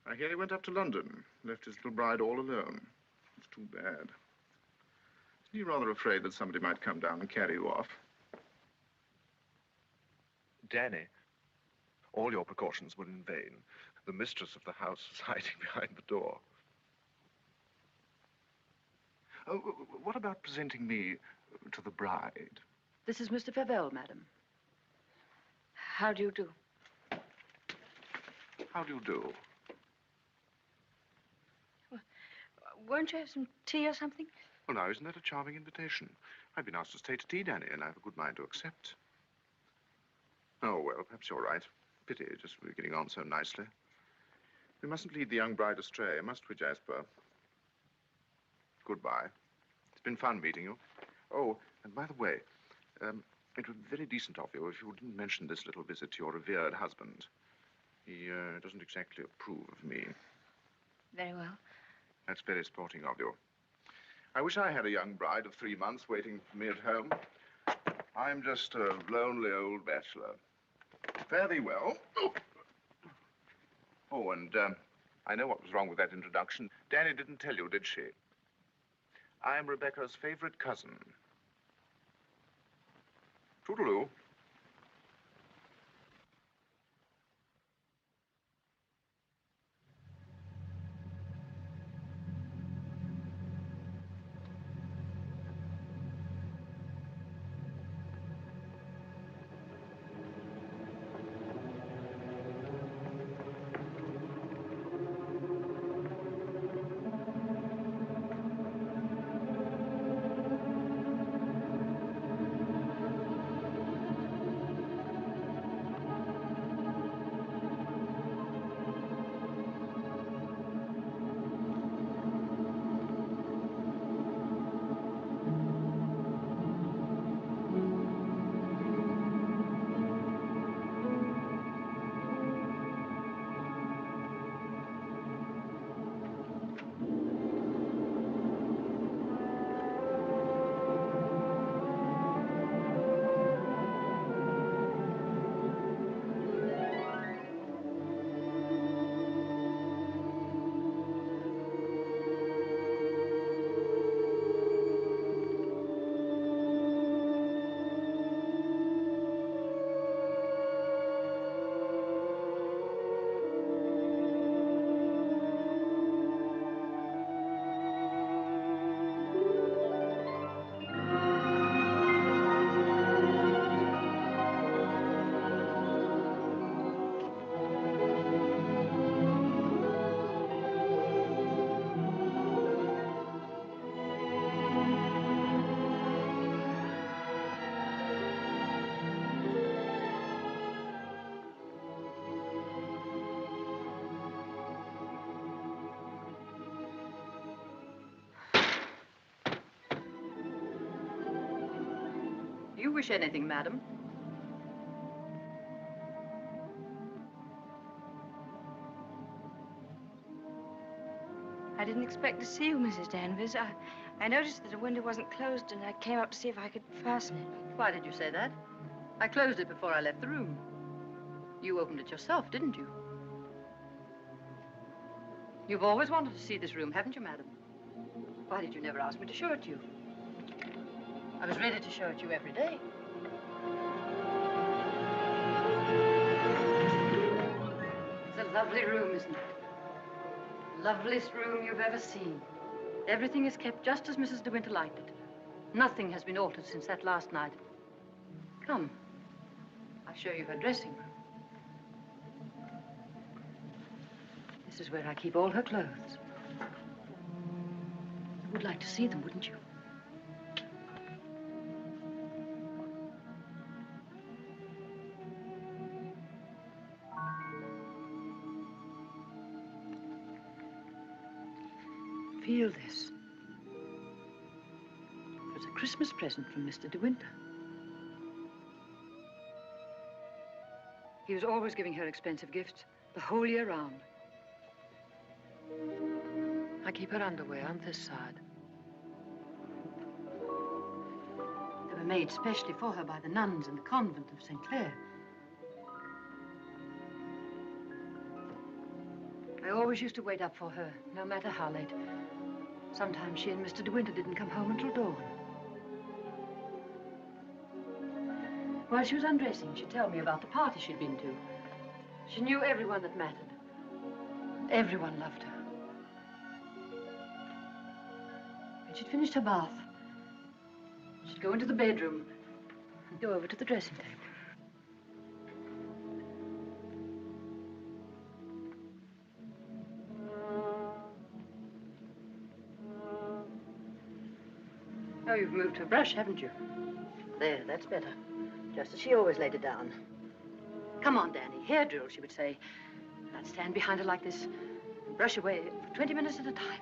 I hear he went up to London, left his little bride all alone. It's too bad. Isn't he rather afraid that somebody might come down and carry you off? Danny, all your precautions were in vain. The mistress of the house was hiding behind the door. Oh, what about presenting me to the bride? This is Mr. Favell, madam. How do you do? How do you do? Won't you have some tea or something? Well, now, isn't that a charming invitation? I've been asked to stay to tea, Danny, and I have a good mind to accept. Oh, well, perhaps you're right. Pity, just we're getting on so nicely. We mustn't lead the young bride astray, must we, Jasper? Goodbye. It's been fun meeting you. Oh, and by the way, it would be very decent of you if you didn't mention this little visit to your revered husband. He doesn't exactly approve of me. Very well. That's very sporting of you. I wish I had a young bride of 3 months waiting for me at home. I'm just a lonely old bachelor. Fare thee well. Oh, and I know what was wrong with that introduction. Danny didn't tell you, did she? I'm Rebecca's favorite cousin. Toodaloo. You wish anything, madam. I didn't expect to see you, Mrs. Danvers. I noticed that the window wasn't closed, and I came up to see if I could fasten it. Why did you say that? I closed it before I left the room. You opened it yourself, didn't you? You've always wanted to see this room, haven't you, madam? Why did you never ask me to show it to you? I was ready to show it to you every day. It's a lovely room, isn't it? Loveliest room you've ever seen. Everything is kept just as Mrs. De Winter liked it. Nothing has been altered since that last night. Come, I'll show you her dressing room. This is where I keep all her clothes. You would like to see them, wouldn't you? Feel this. It was a Christmas present from Mr. De Winter. He was always giving her expensive gifts the whole year round. I keep her underwear on this side. They were made specially for her by the nuns in the convent of St. Clair. I always used to wait up for her, no matter how late. Sometimes she and Mr. De Winter didn't come home until dawn. While she was undressing, she'd tell me about the party she'd been to. She knew everyone that mattered. Everyone loved her. When she'd finished her bath, she'd go into the bedroom and go over to the dressing table. Oh, you've moved her brush, haven't you? There, that's better. Just as she always laid it down. Come on, Danny. Hair drill, she would say. I'd stand behind her like this and brush away for 20 minutes at a time.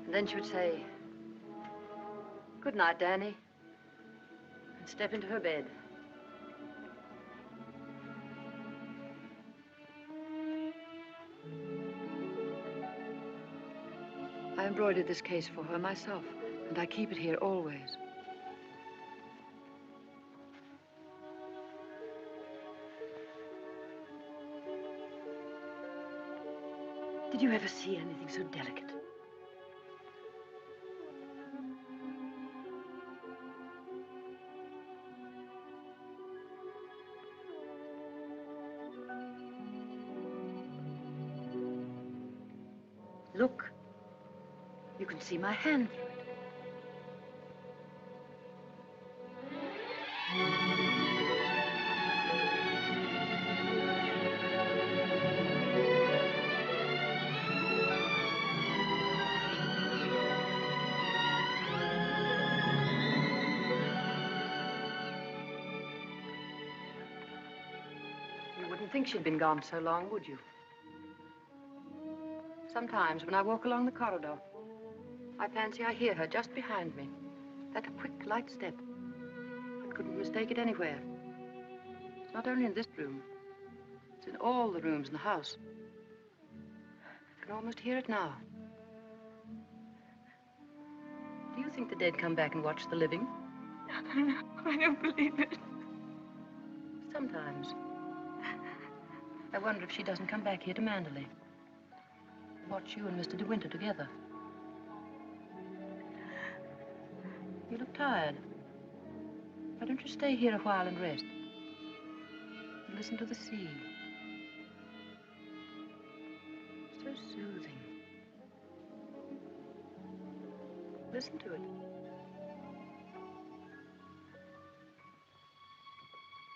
And then she would say, "Good night, Danny," and step into her bed. I embroidered this case for her myself, and I keep it here always. Did you ever see anything so delicate? Look. You can see my hand through it. You wouldn't think she'd been gone so long, would you? Sometimes when I walk along the corridor, I fancy I hear her just behind me. That quick, light step. I couldn't mistake it anywhere. It's not only in this room. It's in all the rooms in the house. I can almost hear it now. Do you think the dead come back and watch the living? I don't believe it. Sometimes. I wonder if she doesn't come back here to Manderley. Watch you and Mr. De Winter together. You look tired. Why don't you stay here a while and rest? And listen to the sea. So soothing. Listen to it.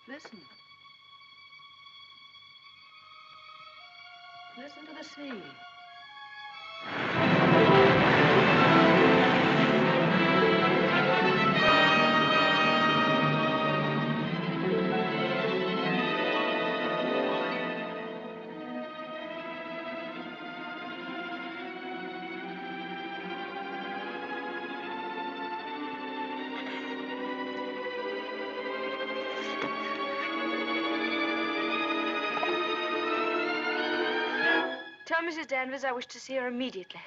Listen. Listen to the sea. Tell Mrs. Danvers I wish to see her immediately.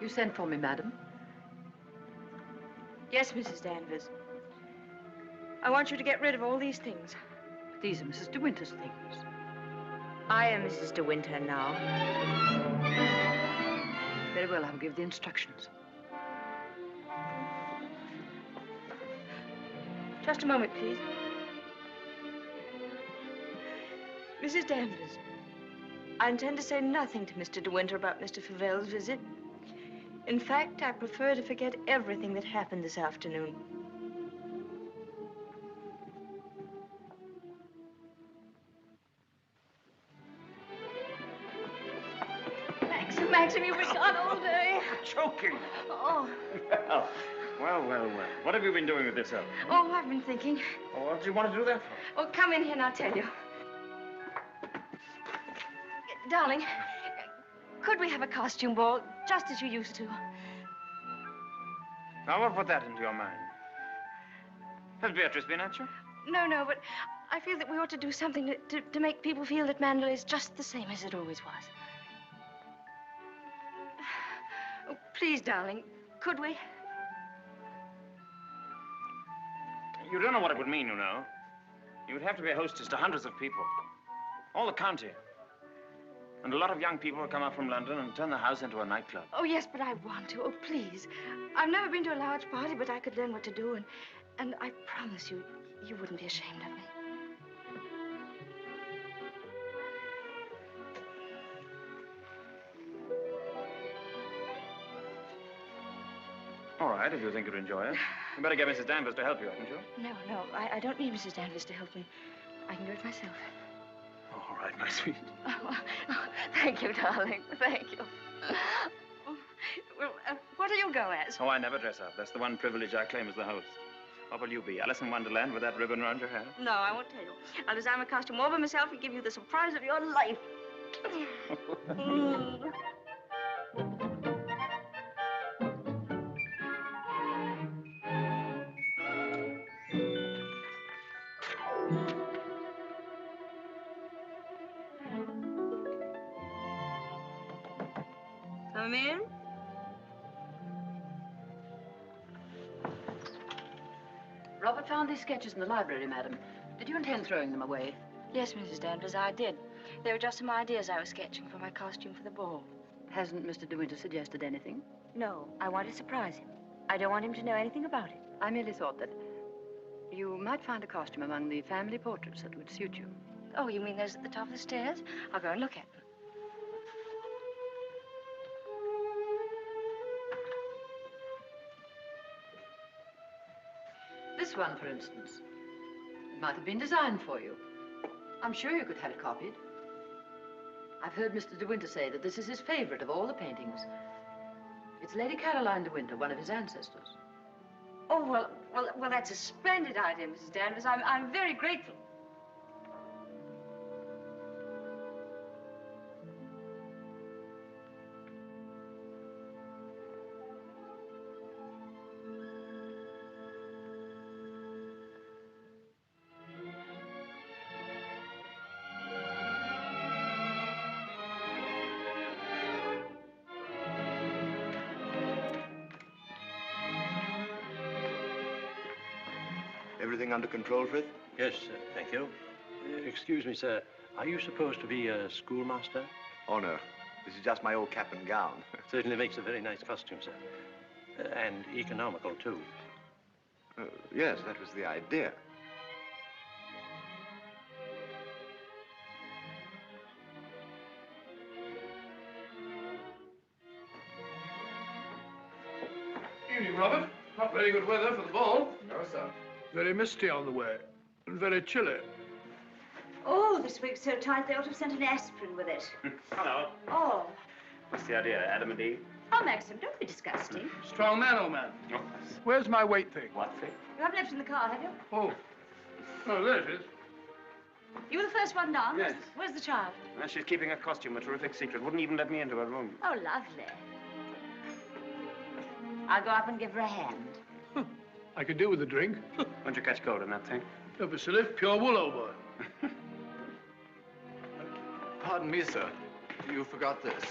You sent for me, madam? Yes, Mrs. Danvers. I want you to get rid of all these things. These are Mrs. De Winter's things. I am Mrs. De Winter now. Very well, I'll give the instructions. Just a moment, please. Mrs. Danvers, I intend to say nothing to Mr. De Winter about Mr. Favel's visit. In fact, I prefer to forget everything that happened this afternoon. Maxim, you've been gone all day. Choking. Oh. Well. What have you been doing with yourself? Oh, I've been thinking. Oh, what do you want to do that for? Oh, come in here and I'll tell you. Darling, could we have a costume ball, just as you used to? Now, what put that into your mind? Has Beatrice been at you? No, but I feel that we ought to do something to make people feel that Mandalay is just the same as it always was. Oh, please, darling, could we? You don't know what it would mean, you know. You would have to be a hostess to hundreds of people. All the county. And a lot of young people will come up from London and turn the house into a nightclub. Oh, yes, but I want to. Oh, please. I've never been to a large party, but I could learn what to do, and I promise you, you wouldn't be ashamed of me. All right, if you think you'd enjoy it. You better get Mrs. Danvers to help you, hadn't you? No, I don't need Mrs. Danvers to help me. I can do it myself. Oh, all right, my sweet. Oh, thank you, darling. Thank you. Well, what'll you go as? Oh, I never dress up. That's the one privilege I claim as the host. What will you be, Alice in Wonderland with that ribbon around your hair? No, I won't tell you. I'll design a costume all by myself and give you the surprise of your life. Come in. Robert found these sketches in the library, madam. Did you intend throwing them away? Yes, Mrs. Danvers, I did. They were just some ideas I was sketching for my costume for the ball. Hasn't Mr. De Winter suggested anything? No, I want to surprise him. I don't want him to know anything about it. I merely thought that you might find a costume among the family portraits that would suit you. Oh, you mean those at the top of the stairs? I'll go and look at them. This one, for instance. It might have been designed for you. I'm sure you could have it copied. I've heard Mr. De Winter say that this is his favorite of all the paintings. It's Lady Caroline De Winter, one of his ancestors. Oh, well, that's a splendid idea, Mrs. Danvers. I'm very grateful. Everything under control, Frith? Yes, thank you. Excuse me, sir. Are you supposed to be a schoolmaster? Oh, no. This is just my old cap and gown. Certainly makes a very nice costume, sir. And economical, too. Yes, that was the idea. Evening, Robert. Not very good weather for the ball. No, sir. Very misty on the way, and very chilly. Oh, this wig's so tight they ought to have sent an aspirin with it. Hello. Oh. What's the idea, Adam and Eve? Oh, Maxim, don't be disgusting. Strong man, old man. Oh. Where's my weight thing? What thing? You haven't left it in the car, have you? Oh. Oh, there it is. You were the first one down. Yes. Where's the child? Well, she's keeping her costume a terrific secret. Wouldn't even let me into her room. Oh, lovely. I'll go up and give her a hand. I could do with a drink. Won't you catch cold in that thing? Don't be silly. Pure wool, old boy. Pardon me, sir. You forgot this.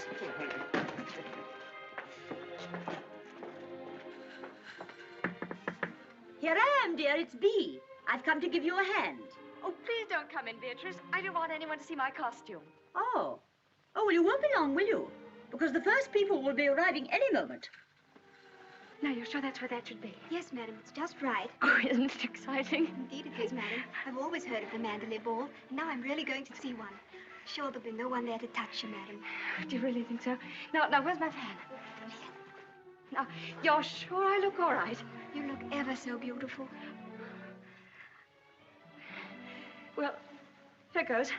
Here I am, dear. It's Bee. I've come to give you a hand. Oh, please don't come in, Beatrice. I don't want anyone to see my costume. Oh. Oh, well, you won't be long, will you? Because the first people will be arriving any moment. Now, you're sure that's where that should be? Yes, madam, it's just right. Oh, isn't it exciting? Indeed it is, madam. I've always heard of the Mandalay Ball, and now I'm really going to see one. Sure, there'll be no one there to touch you, madam. Do you really think so? Now, where's my fan? Now, you're sure I look all right? You look ever so beautiful. Well, here goes.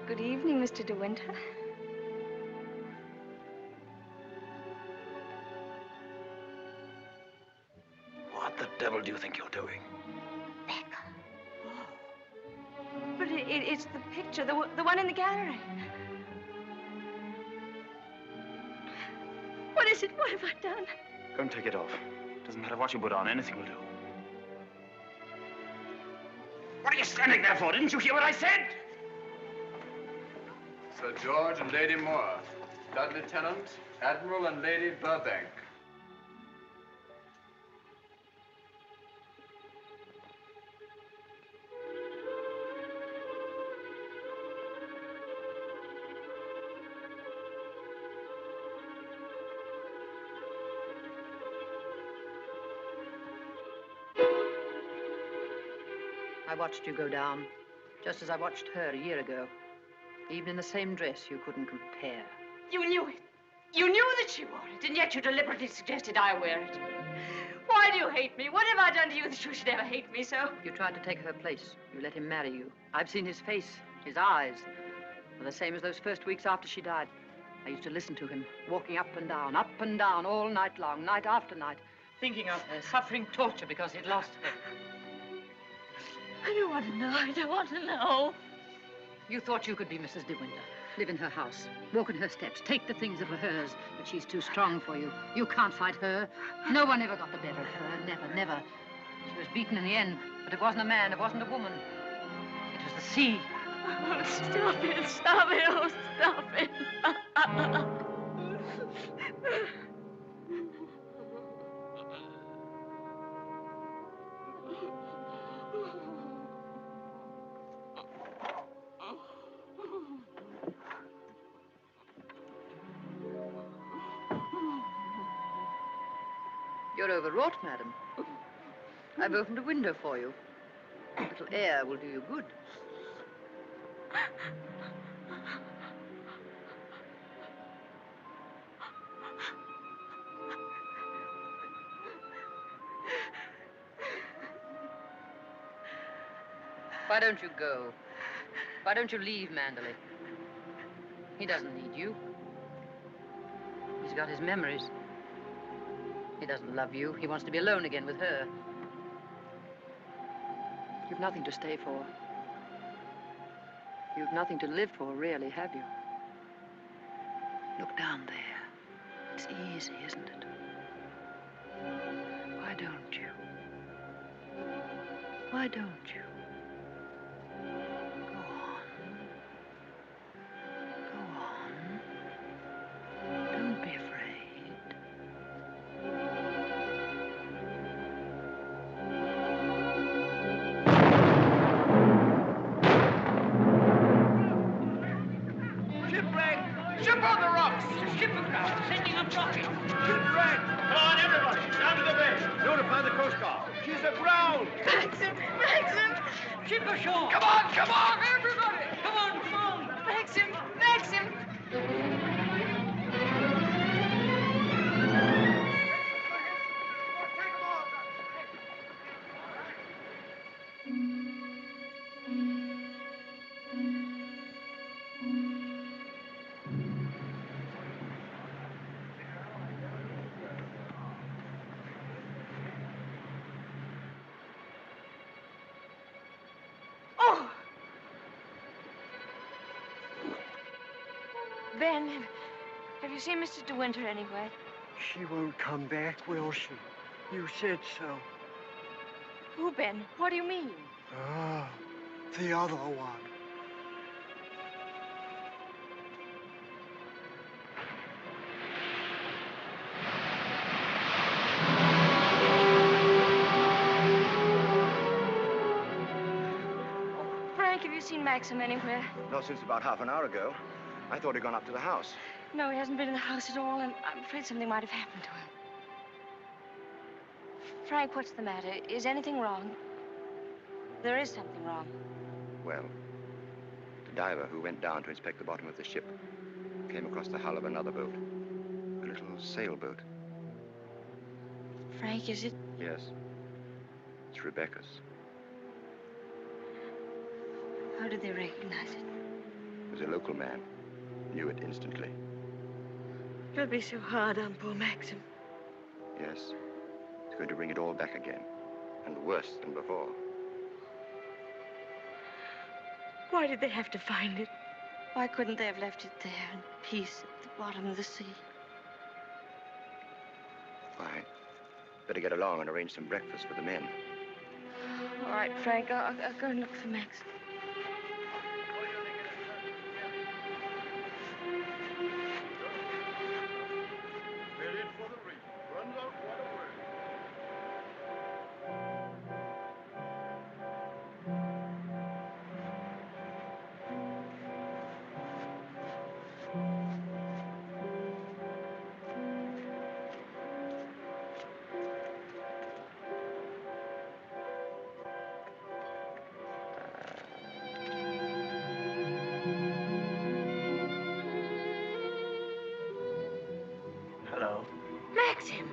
Good evening, Mr. De Winter. What the devil do you think you're doing? But it's the picture, the one in the gallery. What is it? What have I done? Go and take it off. Doesn't matter what you put on, anything will do. What are you standing there for? Didn't you hear what I said? Sir George and Lady Moore. Dudley Tennant, Admiral and Lady Burbank. I watched you go down, just as I watched her a year ago. Even in the same dress, you couldn't compare. You knew it. You knew that she wore it, and yet you deliberately suggested I wear it. Why do you hate me? What have I done to you that you should ever hate me so? You tried to take her place. You let him marry you. I've seen his face, his eyes. They're the same as those first weeks after she died. I used to listen to him, walking up and down, all night long, night after night, thinking of her, suffering torture because he'd lost her. I don't want to know. I don't want to know. You thought you could be Mrs. De Winter, live in her house, walk in her steps, take the things that were hers, but she's too strong for you. You can't fight her. No one ever got the better of her, never, never. She was beaten in the end, but it wasn't a man, it wasn't a woman. It was the sea. Oh, stop it, oh, stop it. You're overwrought, madam. I've opened a window for you. A little air will do you good. Why don't you go? Why don't you leave Mandalay? He doesn't need you. He's got his memories. He doesn't love you. He wants to be alone again with her. You've nothing to stay for. You've nothing to live for, really, have you? Look down there. It's easy, isn't it? Why don't you? Why don't you? Go on. Go on. Don't be afraid. Shipwreck! Ship on the rocks! Ship aground! Sending up rocket! Shipwreck! Come on, everybody! Down to the bay! Notify the Coast Guard! She's aground! Maxim! Maxim! Ship ashore! Come on, everybody! Come on, come on! Maxim! Maxim! Oh! Ben, have you seen Mr. De Winter anywhere? She won't come back, will she? You said so. Who, Ben? What do you mean? Ah, the other one. Frank, have you seen Maxim anywhere? Not since about half an hour ago. I thought he'd gone up to the house. No, he hasn't been in the house at all, and I'm afraid something might have happened to him. Frank, what's the matter? Is anything wrong? There is something wrong. Well, the diver who went down to inspect the bottom of the ship came across the hull of another boat. A little sailboat. Frank, is it? Yes. It's Rebecca's. How did they recognize it? It was a local man. Knew it instantly. It'll be so hard on poor Maxim. Yes. It's going to bring it all back again. And worse than before. Why did they have to find it? Why couldn't they have left it there in peace at the bottom of the sea? Fine. Better get along and arrange some breakfast for the men. All right, Frank, I'll go and look for Maxim. Headed for the reef. Runs out quite a way. Hello. Maxim!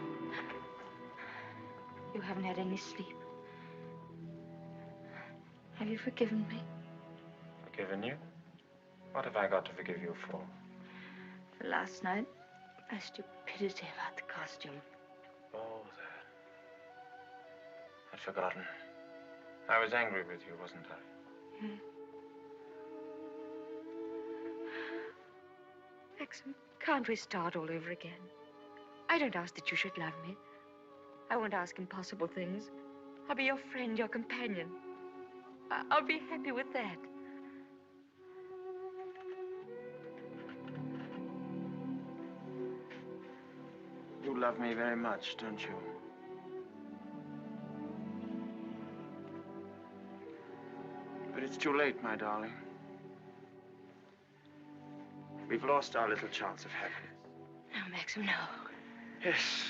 You haven't had any sleep. Have you forgiven me? Forgiven you? What have I got to forgive you for? For last night, my stupidity about the costume. Oh, that. I'd forgotten. I was angry with you, wasn't I? Maxim, can't we start all over again? I don't ask that you should love me. I won't ask impossible things. I'll be your friend, your companion. I'll be happy with that. You love me very much, don't you? But it's too late, my darling. We've lost our little chance of happiness. No, Maxim, no. Yes.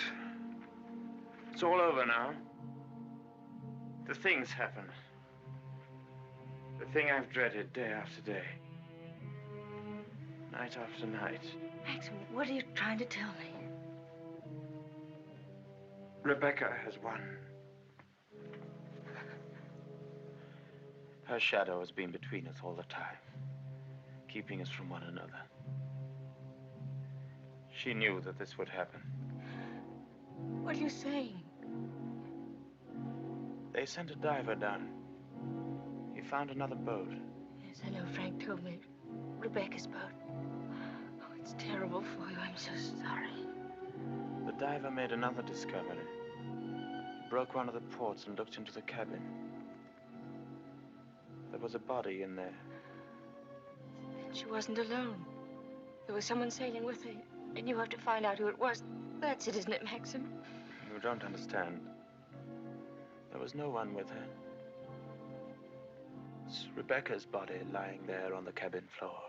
It's all over now. The thing's happened. The thing I've dreaded day after day. Night after night. Maxim, what are you trying to tell me? Rebecca has won. Her shadow has been between us all the time, keeping us from one another. She knew that this would happen. What are you saying? They sent a diver down. He found another boat. Yes, I know. Frank told me. Rebecca's boat. Oh, it's terrible for you. I'm so sorry. The diver made another discovery. Broke one of the ports and looked into the cabin. There was a body in there. She wasn't alone. There was someone sailing with her, and you have to find out who it was. That's it, isn't it, Maxim? You don't understand. There was no one with her. It's Rebecca's body lying there on the cabin floor.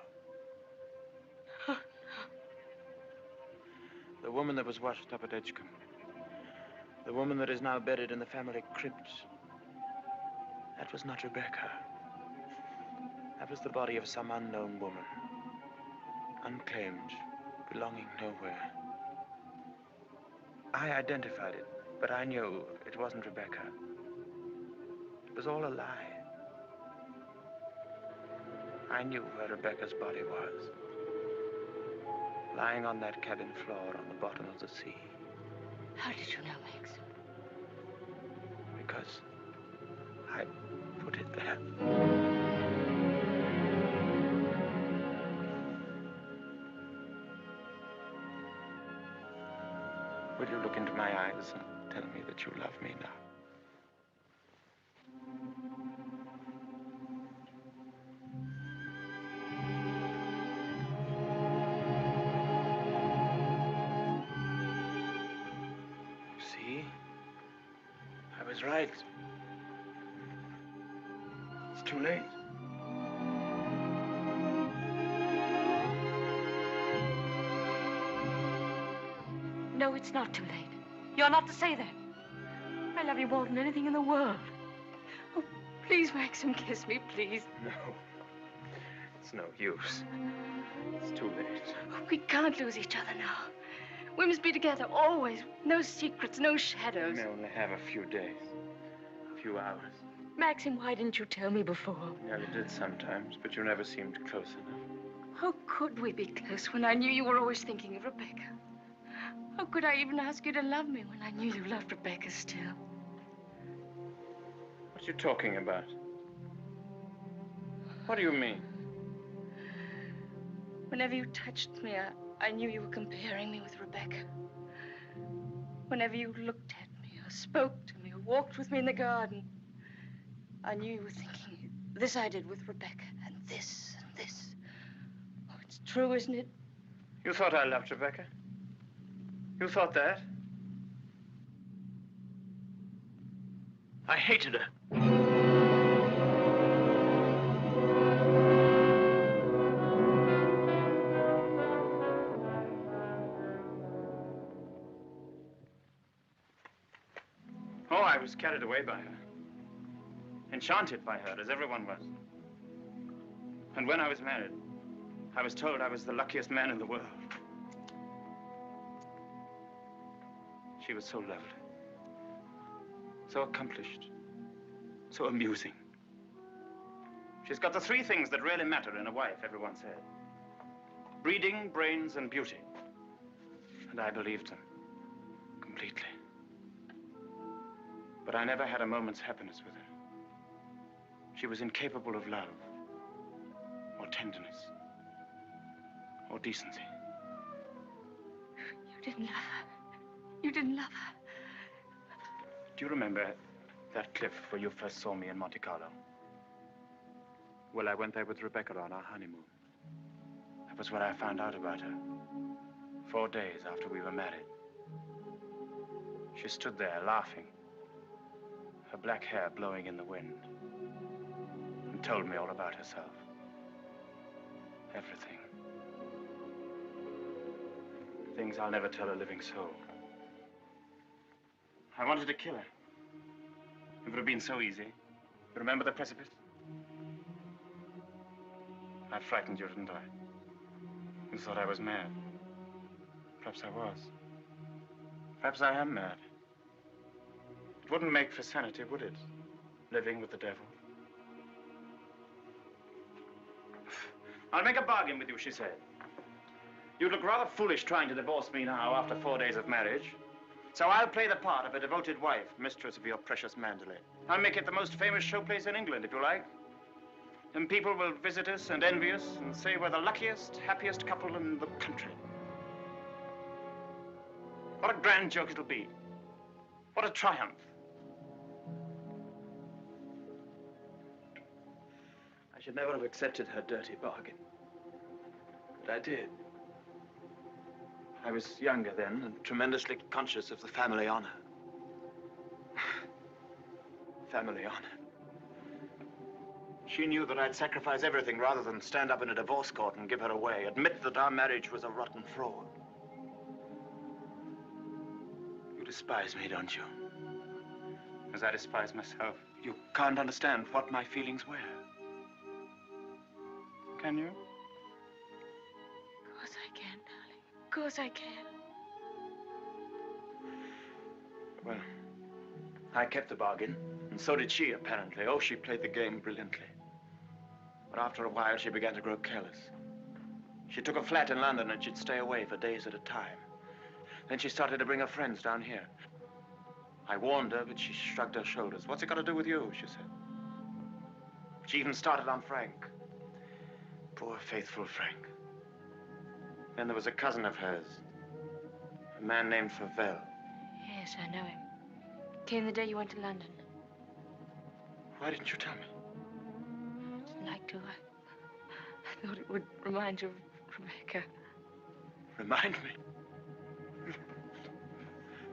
The woman that was washed up at Edgecombe. The woman that is now buried in the family crypt. That was not Rebecca. That was the body of some unknown woman. Unclaimed, belonging nowhere. I identified it, but I knew it wasn't Rebecca. It was all a lie. I knew where Rebecca's body was. Lying on that cabin floor on the bottom of the sea. How did you know, Max? Because I put it there. Will you look into my eyes and tell me that you love me now? See? I was right. It's too late. No, it's not too late. You're not to say that. I love you more than anything in the world. Oh, please, Maxim, kiss me, please. No. It's no use. It's too late. Oh, we can't lose each other now. We must be together always. No secrets, no shadows. We may only have a few days. A few hours. Maxim, why didn't you tell me before? Yeah, you did sometimes, but you never seemed close enough. How could we be close when I knew you were always thinking of Rebecca? How could I even ask you to love me when I knew you loved Rebecca still? What are you talking about? What do you mean? Whenever you touched me, I knew you were comparing me with Rebecca. Whenever you looked at me, or spoke to me, or walked with me in the garden, I knew you were thinking, this I did with Rebecca, and this, and this. Oh, it's true, isn't it? You thought I loved Rebecca? You thought that? I hated her. Oh, I was carried away by her. Enchanted by her, as everyone was. And when I was married, I was told I was the luckiest man in the world. She was so lovely, so accomplished, so amusing. She's got the three things that really matter in a wife, everyone said. Breeding, brains, and beauty. And I believed them completely. But I never had a moment's happiness with her. She was incapable of love, or tenderness, or decency. You didn't love her. You didn't love her. Do you remember that cliff where you first saw me in Monte Carlo? Well, I went there with Rebecca on our honeymoon. That was where I found out about her. 4 days after we were married. She stood there laughing, her black hair blowing in the wind, and told me all about herself. Everything. Things I'll never tell a living soul. I wanted to kill her. It would have been so easy. You remember the precipice? I frightened you, didn't I? You thought I was mad. Perhaps I was. Perhaps I am mad. It wouldn't make for sanity, would it? Living with the devil. I'll make a bargain with you, she said. You'd look rather foolish trying to divorce me now after 4 days of marriage. So I'll play the part of a devoted wife, mistress of your precious Mandalay. I'll make it the most famous showplace in England, if you like. And people will visit us and envy us and say we're the luckiest, happiest couple in the country. What a grand joke it'll be. What a triumph. I should never have accepted her dirty bargain. But I did. I was younger then and tremendously conscious of the family honor. Family honor. She knew that I'd sacrifice everything rather than stand up in a divorce court and give her away, admit that our marriage was a rotten fraud. You despise me, don't you? As I despise myself. You can't understand what my feelings were. Can you? Of course I can, darling. Of course I can. Well, I kept the bargain, and so did she, apparently. Oh, she played the game brilliantly. But after a while, she began to grow careless. She took a flat in London, and she'd stay away for days at a time. Then she started to bring her friends down here. I warned her, but she shrugged her shoulders. What's it got to do with you, she said. She even started on Frank. Poor, faithful Frank. Then there was a cousin of hers, a man named Favel. Yes, I know him. Came the day you went to London. Why didn't you tell me? I didn't like to. I thought it would remind you of Rebecca. Remind me?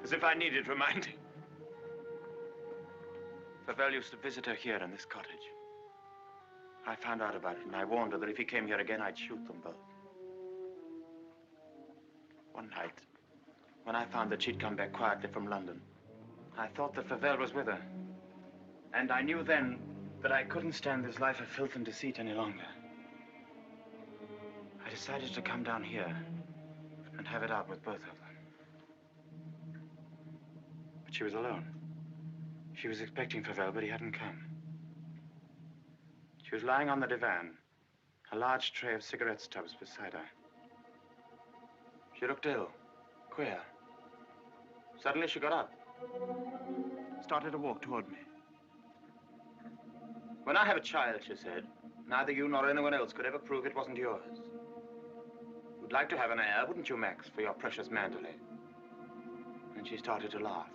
As if I needed reminding. Favel used to visit her here in this cottage. I found out about it, and I warned her that if he came here again, I'd shoot them both. One night, when I found that she'd come back quietly from London, I thought that Favel was with her. And I knew then that I couldn't stand this life of filth and deceit any longer. I decided to come down here and have it out with both of them. But she was alone. She was expecting Favel, but he hadn't come. She was lying on the divan, a large tray of cigarette stubs beside her. She looked ill, queer. Suddenly she got up, started to walk toward me. When I have a child, she said, neither you nor anyone else could ever prove it wasn't yours. You'd like to have an heir, wouldn't you, Max, for your precious Manderley? And she started to laugh.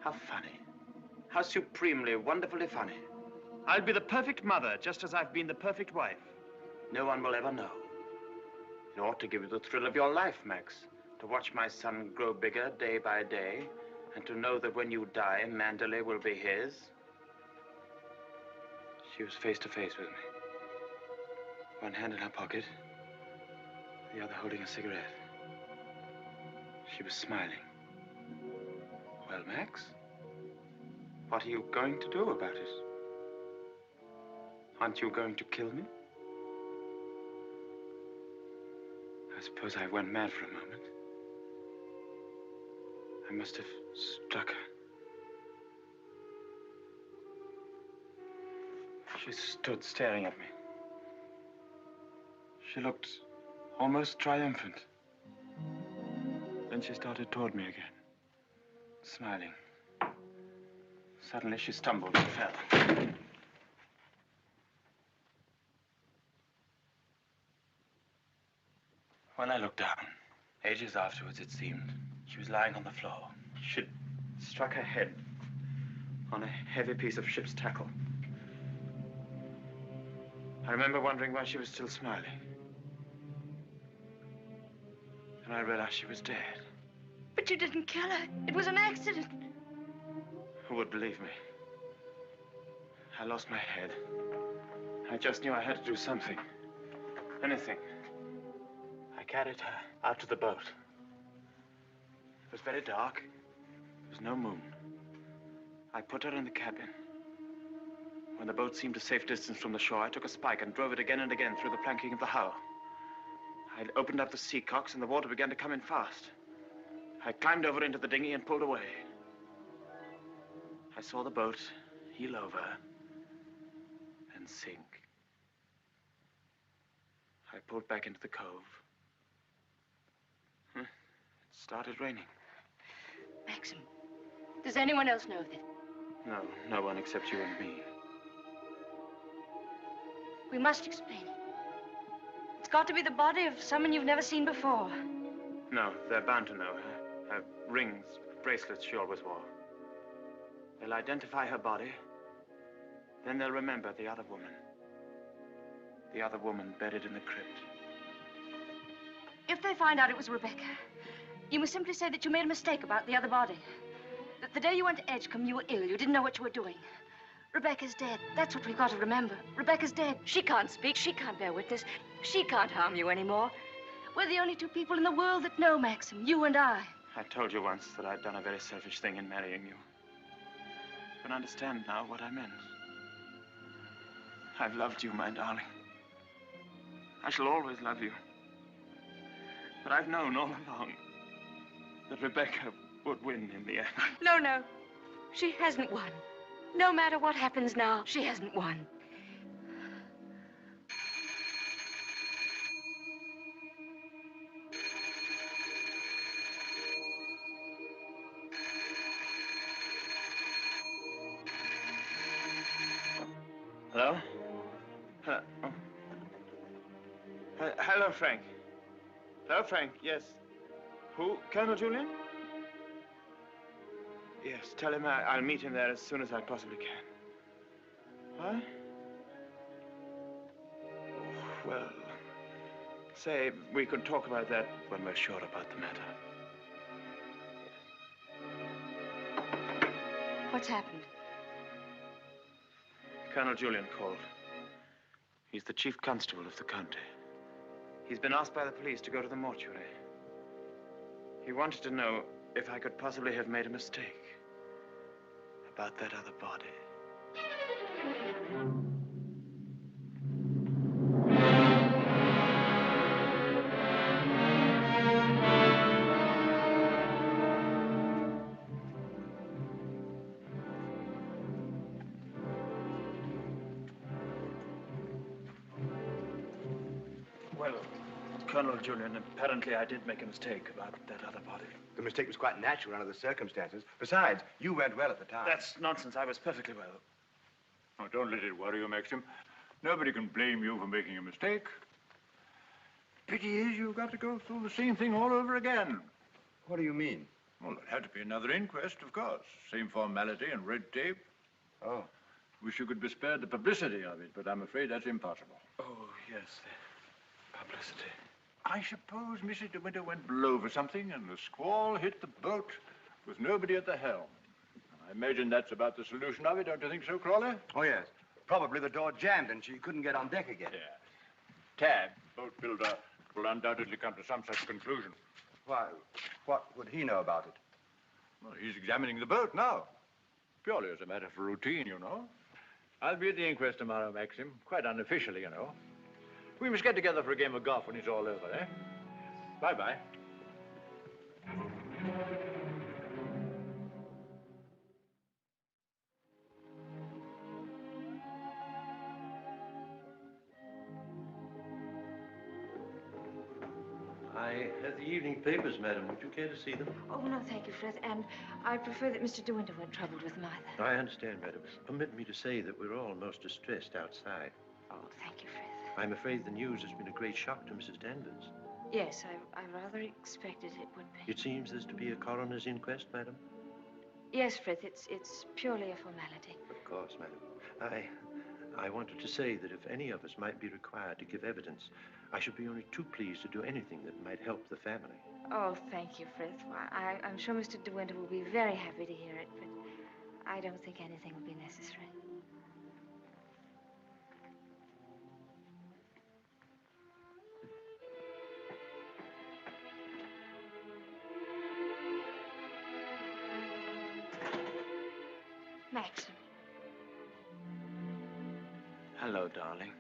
How funny. How supremely, wonderfully funny. I'll be the perfect mother, just as I've been the perfect wife. No one will ever know. It ought to give you the thrill of your life, Max, to watch my son grow bigger day by day, and to know that when you die, Manderley will be his. She was face to face with me. One hand in her pocket, the other holding a cigarette. She was smiling. Well, Max, what are you going to do about it? Aren't you going to kill me? I suppose I went mad for a moment. I must have struck her. She stood staring at me. She looked almost triumphant. Then she started toward me again, smiling. Suddenly she stumbled and fell. When I looked down, ages afterwards it seemed, she was lying on the floor. She'd struck her head on a heavy piece of ship's tackle. I remember wondering why she was still smiling. And I realized she was dead. But you didn't kill her. It was an accident. Who would believe me? I lost my head. I just knew I had to do something. Anything. I carried her out to the boat. It was very dark. There was no moon. I put her in the cabin. When the boat seemed a safe distance from the shore, I took a spike and drove it again and again through the planking of the hull. I opened up the sea cocks and the water began to come in fast. I climbed over into the dinghy and pulled away. I saw the boat heel over and sink. I pulled back into the cove. It started raining. Maxim, does anyone else know of it? No, no one except you and me. We must explain it. It's got to be the body of someone you've never seen before. No, they're bound to know. Her rings, bracelets she always wore. They'll identify her body. Then they'll remember the other woman. The other woman buried in the crypt. If they find out it was Rebecca, you must simply say that you made a mistake about the other body. That the day you went to Edgecombe, you were ill. You didn't know what you were doing. Rebecca's dead. That's what we've got to remember. Rebecca's dead. She can't speak. She can't bear witness. She can't harm you anymore. We're the only two people in the world that know, Maxim. You and I. I told you once that I'd done a very selfish thing in marrying you. You can understand now what I meant. I've loved you, my darling. I shall always love you. But I've known all along that Rebecca would win in the end. No, no. She hasn't won. No matter what happens now, she hasn't won. Hello? Oh. Hello, Frank. Hello, Frank. Yes. Who? Colonel Julian? Yes, tell him I'll meet him there as soon as I possibly can. What? Well, say, we could talk about that when we're sure about the matter. What's happened? Colonel Julian called. He's the chief constable of the county. He's been asked by the police to go to the mortuary. He wanted to know if I could possibly have made a mistake about that other body. Well, Colonel Julian, apparently I did make a mistake about that other body. The mistake was quite natural under the circumstances. Besides, you went well at the time. That's nonsense. I was perfectly well. Oh, don't let it worry you, Maxim. Nobody can blame you for making a mistake. Pity is you've got to go through the same thing all over again. What do you mean? Well, there'd have to be another inquest, of course. Same formality and red tape. Oh. Wish you could be spared the publicity of it, but I'm afraid that's impossible. Oh, yes, the publicity. I suppose Mrs. De Winter went below for something, and the squall hit the boat with nobody at the helm. I imagine that's about the solution of it, don't you think so, Crawley? Oh, yes. Probably the door jammed and she couldn't get on deck again. Yeah. Tad, boat builder, will undoubtedly come to some such conclusion. Why, what would he know about it? Well, he's examining the boat now. Purely as a matter of routine, you know. I'll be at the inquest tomorrow, Maxim. Quite unofficially, you know. We must get together for a game of golf when it's all over, eh? Bye-bye. I have the evening papers, madam. Would you care to see them? Oh, no, thank you, Frith. And I prefer that Mr. De Winter weren't troubled with them either. I understand, madam. Permit me to say that we're all most distressed outside. Oh, thank you, Frith. I'm afraid the news has been a great shock to Mrs. Danvers. Yes, I rather expected it would be. It seems there's to be a coroner's inquest, madam? Yes, Frith, it's purely a formality. Of course, madam. I wanted to say that if any of us might be required to give evidence, I should be only too pleased to do anything that might help the family. Oh, thank you, Frith. Why, I'm sure Mr. De Winter will be very happy to hear it, but I don't think anything will be necessary. Maxim. Hello, darling.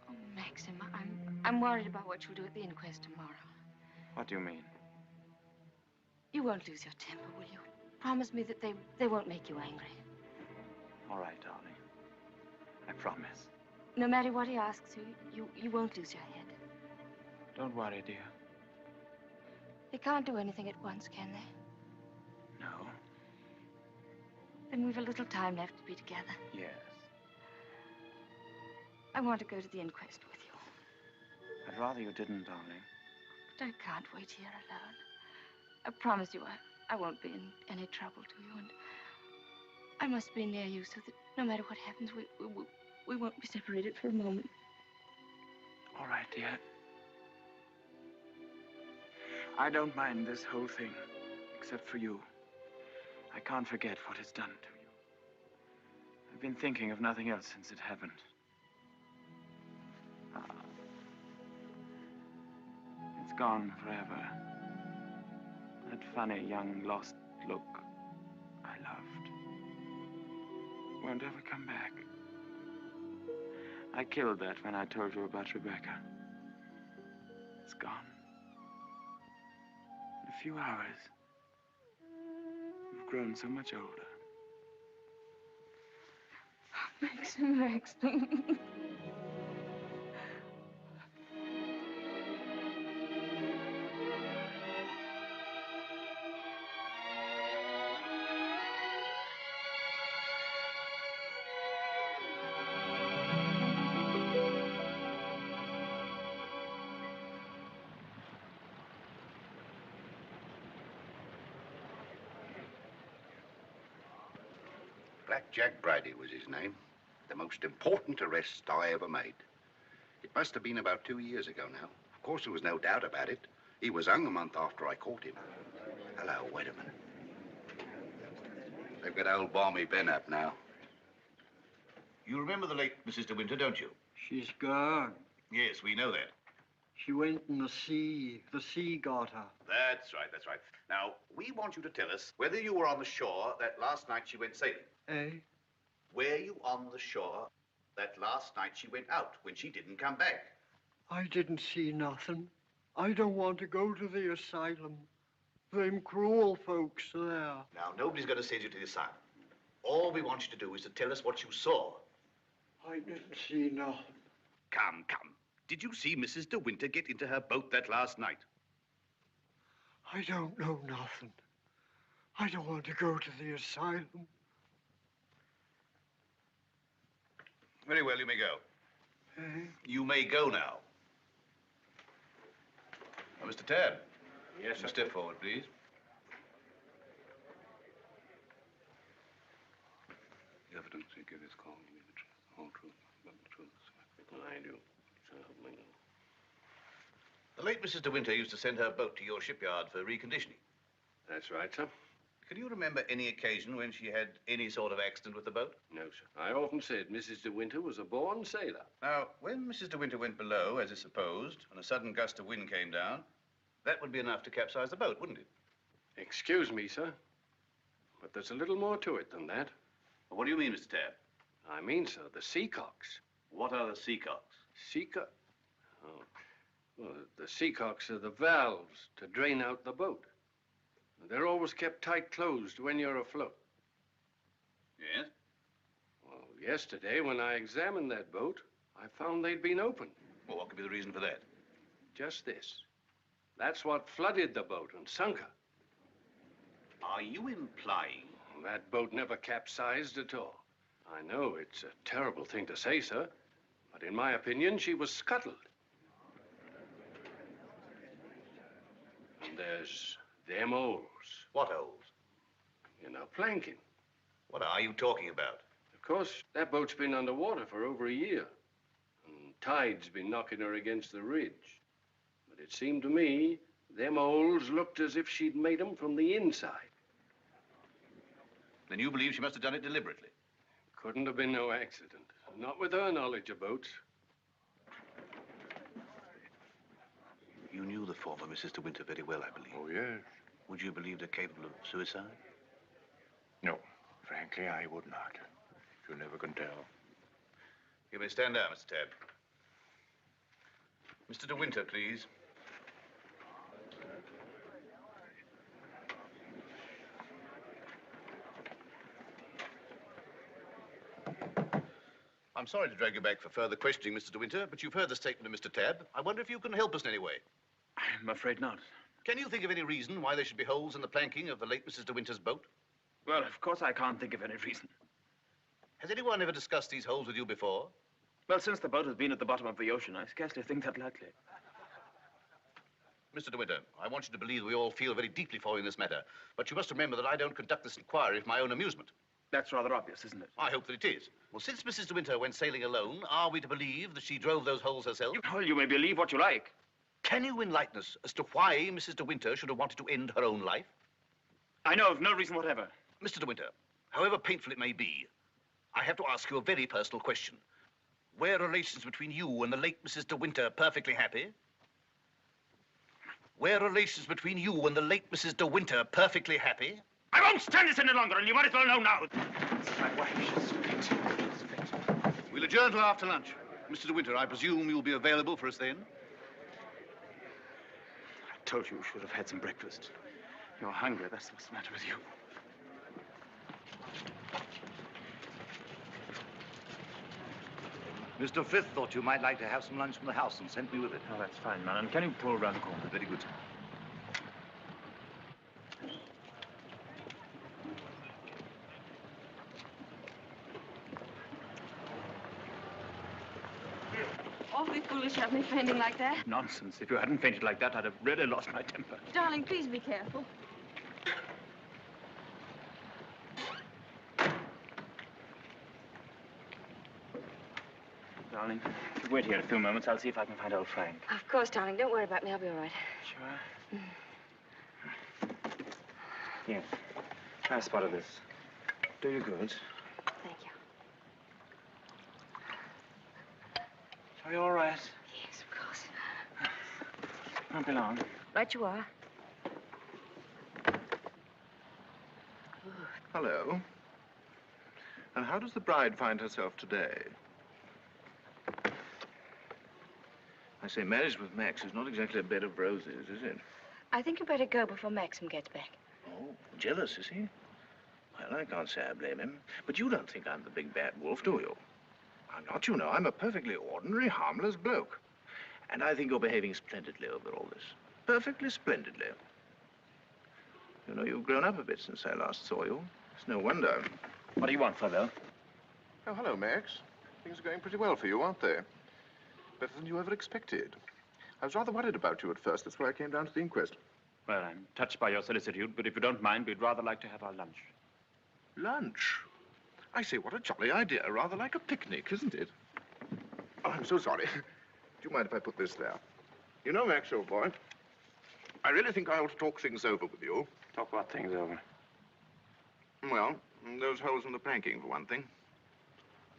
Oh, Maxim, I'm worried about what you'll do at the inquest tomorrow. What do you mean? You won't lose your temper, will you? Promise me that they won't make you angry. All right, darling. I promise. No matter what he asks you won't lose your head. Don't worry, dear. They can't do anything at once, can they? No. Then we've a little time left to be together. Yes. I want to go to the inquest with you. I'd rather you didn't, darling. But I can't wait here alone. I promise you I won't be in any trouble to you, and I must be near you so that no matter what happens, we won't be separated for a moment. All right, dear. I don't mind this whole thing, except for you. I can't forget what it's done to you. I've been thinking of nothing else since it happened. It's gone forever. That funny, young, lost look I loved won't ever come back. I killed that when I told you about Rebecca. It's gone. In a few hours, you've grown so much older. Maxim. Black Jack Bridie was his name. The most important arrest I ever made. It must have been about 2 years ago now. Of course, there was no doubt about it. He was hung a month after I caught him. Hello, wait a minute. They've got old Balmy Ben up now. You remember the late Mrs. De Winter, don't you? She's gone. Yes, we know that. She went in the sea. The sea got her. That's right, that's right. Now, we want you to tell us whether you were on the shore that last night she went sailing. Eh? Were you on the shore that last night she went out when she didn't come back? I didn't see nothing. I don't want to go to the asylum. Them cruel folks there. Now, nobody's going to send you to the asylum. All we want you to do is to tell us what you saw. I didn't see nothing. Come, come. Did you see Mrs. De Winter get into her boat that last night? I don't know nothing. I don't want to go to the asylum. Very well, you may go. Eh? You may go now. Now, Mr. Tabb. Yes, sir. Step forward, please. The evidence you give is calling me the truth, whole truth, but the truth. I do. So help me. The late Mrs. De Winter used to send her boat to your shipyard for reconditioning. That's right, sir. Can you remember any occasion when she had any sort of accident with the boat? No, sir. I often said Mrs. De Winter was a born sailor. Now, when Mrs. De Winter went below, as is supposed, and a sudden gust of wind came down, that would be enough to capsize the boat, wouldn't it? Excuse me, sir, but there's a little more to it than that. What do you mean, Mr. Tabb? I mean, sir, the seacocks. What are the seacocks? Oh, well, the seacocks are the valves to drain out the boat. They're always kept tight closed when you're afloat. Yes? Well, yesterday, when I examined that boat, I found they'd been opened. Well, what could be the reason for that? Just this. That's what flooded the boat and sunk her. Are you implying? That boat never capsized at all. I know it's a terrible thing to say, sir, but in my opinion, she was scuttled. And there's them holes. What holes? In her planking. What are you talking about? Of course, that boat's been underwater for over a year. And tide's been knocking her against the ridge. But it seemed to me, them holes looked as if she'd made them from the inside. Then you believe she must have done it deliberately? Couldn't have been no accident. Not with her knowledge of boats. You knew the former Mrs. De Winter very well, I believe. Oh, yes. Would you believe her capable of suicide? No, frankly, I would not. You never can tell. You may stand down, Mr. Tabb. Mr. De Winter, please. I'm sorry to drag you back for further questioning, Mr. De Winter, but you've heard the statement of Mr. Tabb. I wonder if you can help us in any way. I'm afraid not. Can you think of any reason why there should be holes in the planking of the late Mrs. De Winter's boat? Well, of course I can't think of any reason. Has anyone ever discussed these holes with you before? Well, since the boat has been at the bottom of the ocean, I scarcely think that likely. Mr. De Winter, I want you to believe we all feel very deeply for you in this matter. But you must remember that I don't conduct this inquiry for my own amusement. That's rather obvious, isn't it? I hope that it is. Well, since Mrs. De Winter went sailing alone, are we to believe that she drove those holes herself? Well, you may believe what you like. Can you enlighten us as to why Mrs. De Winter should have wanted to end her own life? I know of no reason whatever. Mr. De Winter, however painful it may be, I have to ask you a very personal question. Were relations between you and the late Mrs. De Winter perfectly happy? Were relations between you and the late Mrs. De Winter perfectly happy? I won't stand this any longer, and you might as well know now. My wife, she's fit. She's fit. We'll adjourn till after lunch. Mr. De Winter, I presume you'll be available for us then? I told you should have had some breakfast. You're hungry, that's what's the matter with you. Mr. Frith thought you might like to have some lunch from the house and sent me with it. Oh, that's fine, man. And can you pull around the corner? Very good, sir. Awfully foolish of me fainting like that. Nonsense. If you hadn't fainted like that, I'd have really lost my temper. Darling, please be careful. Darling, if you wait here a few moments, I'll see if I can find old Frank. Of course, darling. Don't worry about me. I'll be all right. Sure? Here. Try a spot of this. Do you good. Thank you. Are you all right? Yes, of course. Won't be long. Right you are. Hello. And how does the bride find herself today? I say, marriage with Max is not exactly a bed of roses, is it? I think you better go before Maxim gets back. Oh, jealous, is he? Well, I can't say I blame him. But you don't think I'm the big bad wolf, do you? I'm not, you know. I'm a perfectly ordinary, harmless bloke. And I think you're behaving splendidly over all this. Perfectly splendidly. You know, you've grown up a bit since I last saw you. It's no wonder. What do you want, Fabio? Oh, hello, Max. Things are going pretty well for you, aren't they? Better than you ever expected. I was rather worried about you at first. That's why I came down to the inquest. Well, I'm touched by your solicitude, but if you don't mind, we'd rather like to have our lunch. Lunch? I say, what a jolly idea. Rather like a picnic, isn't it? Oh, I'm so sorry. Do you mind if I put this there? You know, Max, old boy, I really think I ought to talk things over with you. Talk what things over? Well, those holes in the planking, for one thing.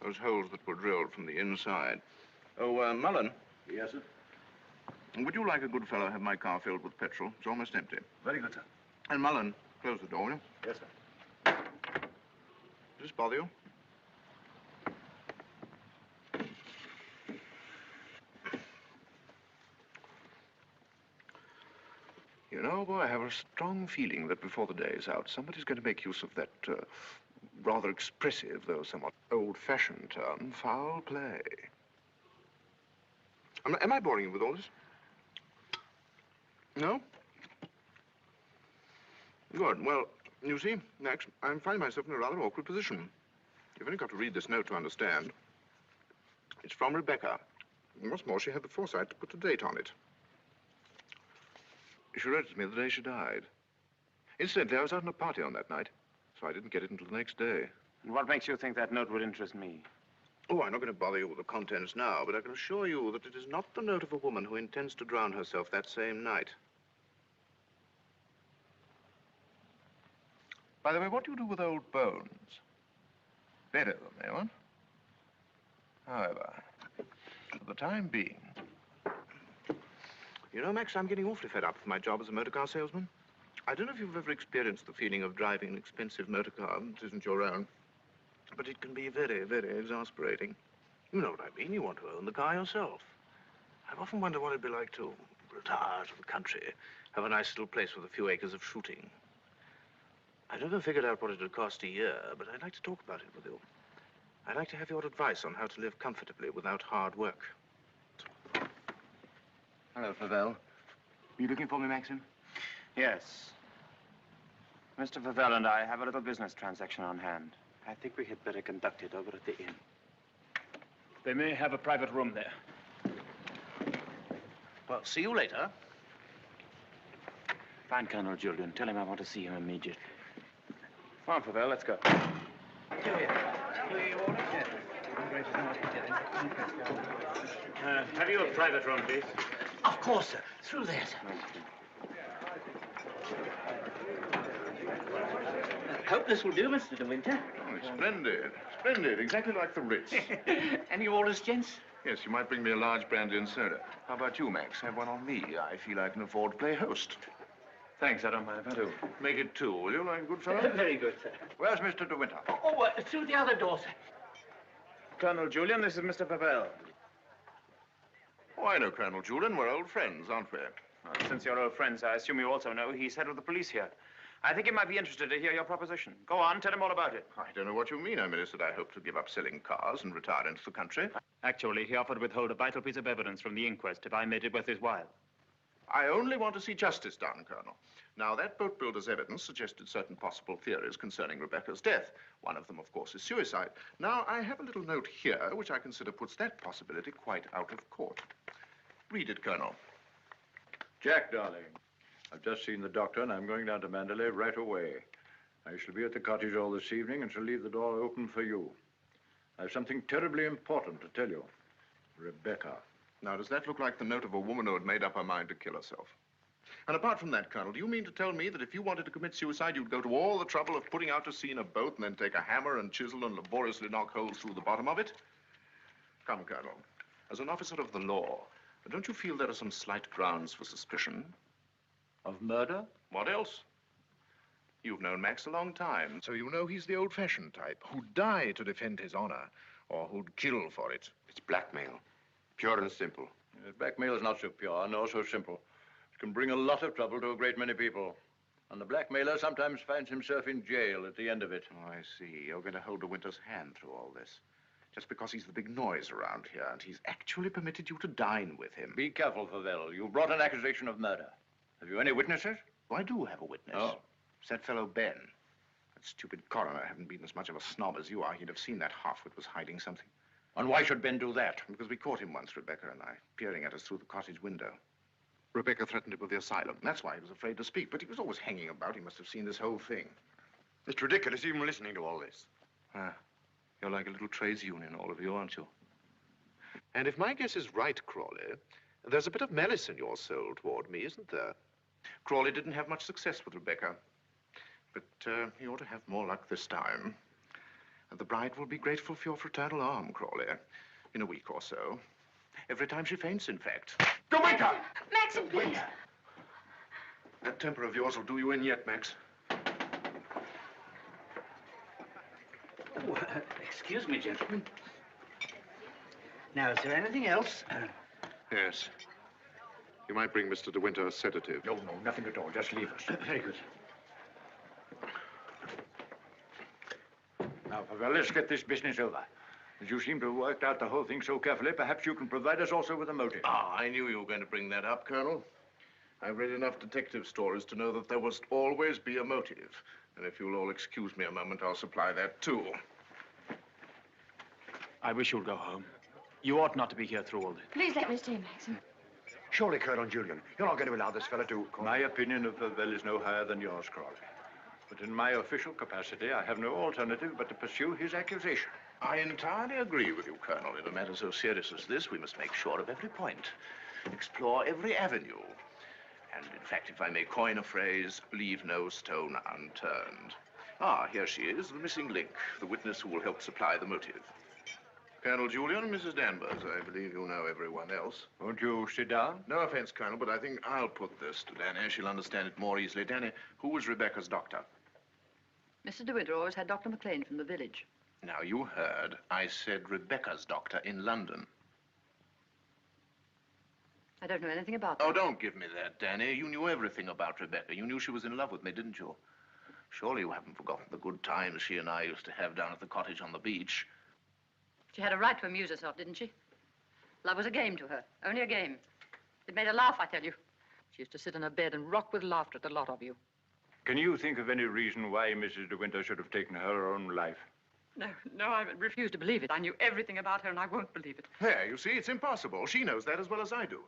Those holes that were drilled from the inside. Oh, Mullen. Yes, sir? Would you, like a good fellow, have my car filled with petrol? It's almost empty. Very good, sir. And Mullen, close the door, will you? Yes, sir. Does this bother you? You know, boy, I have a strong feeling that before the day is out, somebody's going to make use of that rather expressive, though somewhat old-fashioned term, foul play. Am I boring you with all this? No? Good. Well, you see, Max, I'm finding myself in a rather awkward position. You've only got to read this note to understand. It's from Rebecca. And what's more, she had the foresight to put a date on it. She wrote it to me the day she died. Incidentally, I was out on a party on that night, so I didn't get it until the next day. And what makes you think that note would interest me? Oh, I'm not going to bother you with the contents now, but I can assure you that it is not the note of a woman who intends to drown herself that same night. By the way, what do you do with old bones? Better than they, what? However, for the time being... You know, Max, I'm getting awfully fed up with my job as a motor car salesman. I don't know if you've ever experienced the feeling of driving an expensive motor car that isn't your own, but it can be very, very exasperating. You know what I mean. You want to own the car yourself. I've often wondered what it'd be like to retire to the country, have a nice little place with a few acres of shooting. I've never figured out what it would cost a year, but I'd like to talk about it with you. I'd like to have your advice on how to live comfortably without hard work. Hello, Flavel. Are you looking for me, Maxim? Yes. Mr. Favell and I have a little business transaction on hand. I think we had better conduct it over at the inn. They may have a private room there. Well, see you later. Find Colonel Julian. Tell him I want to see him immediately. Come on, Pavel, let's go. Have you a private room, please? Of course, sir. Through there, sir. Hope this will do, Mr. De Winter. Oh, it's splendid. Splendid. Exactly like the Ritz. Any orders, gents? Yes, you might bring me a large brandy and soda. How about you, Max? Have one on me. I feel I can afford to play host. Thanks, I don't mind if I do. Make it two, will you, like a good fellow? Very good, sir. Where's Mr. De Winter? Through the other door, sir. Colonel Julian, this is Mr. Pavel. Oh, I know Colonel Julian. We're old friends, aren't we? Well, since you're old friends, I assume you also know he's head of the police here. I think he might be interested to hear your proposition. Go on, tell him all about it. I don't know what you mean. I merely said I hope to give up selling cars and retire into the country. Actually, he offered to withhold a vital piece of evidence from the inquest if I made it worth his while. I only want to see justice done, Colonel. Now, that boat builder's evidence suggested certain possible theories concerning Rebecca's death. One of them, of course, is suicide. Now, I have a little note here which I consider puts that possibility quite out of court. Read it, Colonel. Jack, darling, I've just seen the doctor, and I'm going down to Mandalay right away. I shall be at the cottage all this evening and shall leave the door open for you. I have something terribly important to tell you. Rebecca. Now, does that look like the note of a woman who had made up her mind to kill herself? And apart from that, Colonel, do you mean to tell me that if you wanted to commit suicide, you'd go to all the trouble of putting out to sea in a boat and then take a hammer and chisel and laboriously knock holes through the bottom of it? Come, Colonel, as an officer of the law, don't you feel there are some slight grounds for suspicion? Of murder? What else? You've known Max a long time, so you know he's the old-fashioned type who'd die to defend his honor, or who'd kill for it. It's blackmail. Pure and simple. Blackmail is not so pure, nor so simple. It can bring a lot of trouble to a great many people. And the blackmailer sometimes finds himself in jail at the end of it. Oh, I see. You're going to hold De Winter's hand through all this. Just because he's the big noise around here, and he's actually permitted you to dine with him. Be careful, Pavel. You brought an accusation of murder. Have you any witnesses? Oh, I do have a witness. Oh. It's that fellow Ben. That stupid coroner hadn't been as much of a snob as you are. He'd have seen that half-wit was hiding something. And why should Ben do that? Because we caught him once, Rebecca and I, peering at us through the cottage window. Rebecca threatened him with the asylum. That's why he was afraid to speak, but he was always hanging about. He must have seen this whole thing. It's ridiculous even listening to all this. Ah, you're like a little trades union, all of you, aren't you? And if my guess is right, Crawley, there's a bit of malice in your soul toward me, isn't there? Crawley didn't have much success with Rebecca, but he ought to have more luck this time. And the bride will be grateful for your fraternal arm, Crawley, in a week or so. Every time she faints, in fact. De Winter! Maxim, please. That temper of yours will do you in yet, Max. Oh, excuse me, gentlemen. Now, is there anything else? Yes. You might bring Mr. De Winter a sedative. No, nothing at all. Just leave us. Very good. Now, Pavel, let's get this business over. As you seem to have worked out the whole thing so carefully, perhaps you can provide us also with a motive. Ah, I knew you were going to bring that up, Colonel. I've read enough detective stories to know that there must always be a motive. And if you'll all excuse me a moment, I'll supply that, too. I wish you'd go home. You ought not to be here through all this. Please let me stay, Maxim. Surely, Colonel Julian, you're not going to allow this fellow to... My opinion of Pavel is no higher than yours, Crawley. But in my official capacity, I have no alternative but to pursue his accusation. I entirely agree with you, Colonel. In a matter so serious as this, we must make sure of every point, explore every avenue. And, in fact, if I may coin a phrase, leave no stone unturned. Ah, here she is, the missing link, the witness who will help supply the motive. Colonel Julian and Mrs. Danvers, I believe you know everyone else. Won't you sit down? No offense, Colonel, but I think I'll put this to Danny. She'll understand it more easily. Danny, who was Rebecca's doctor? Mr. De Winter always had Dr. McLean from the village. Now, you heard. I said Rebecca's doctor in London. I don't know anything about that. Oh, don't give me that, Danny. You knew everything about Rebecca. You knew she was in love with me, didn't you? Surely you haven't forgotten the good times she and I used to have down at the cottage on the beach. She had a right to amuse herself, didn't she? Love was a game to her, only a game. It made her laugh, I tell you. She used to sit in her bed and rock with laughter at the lot of you. Can you think of any reason why Mrs. De Winter should have taken her own life? No, I refuse to believe it. I knew everything about her, and I won't believe it. There, you see, it's impossible. She knows that as well as I do.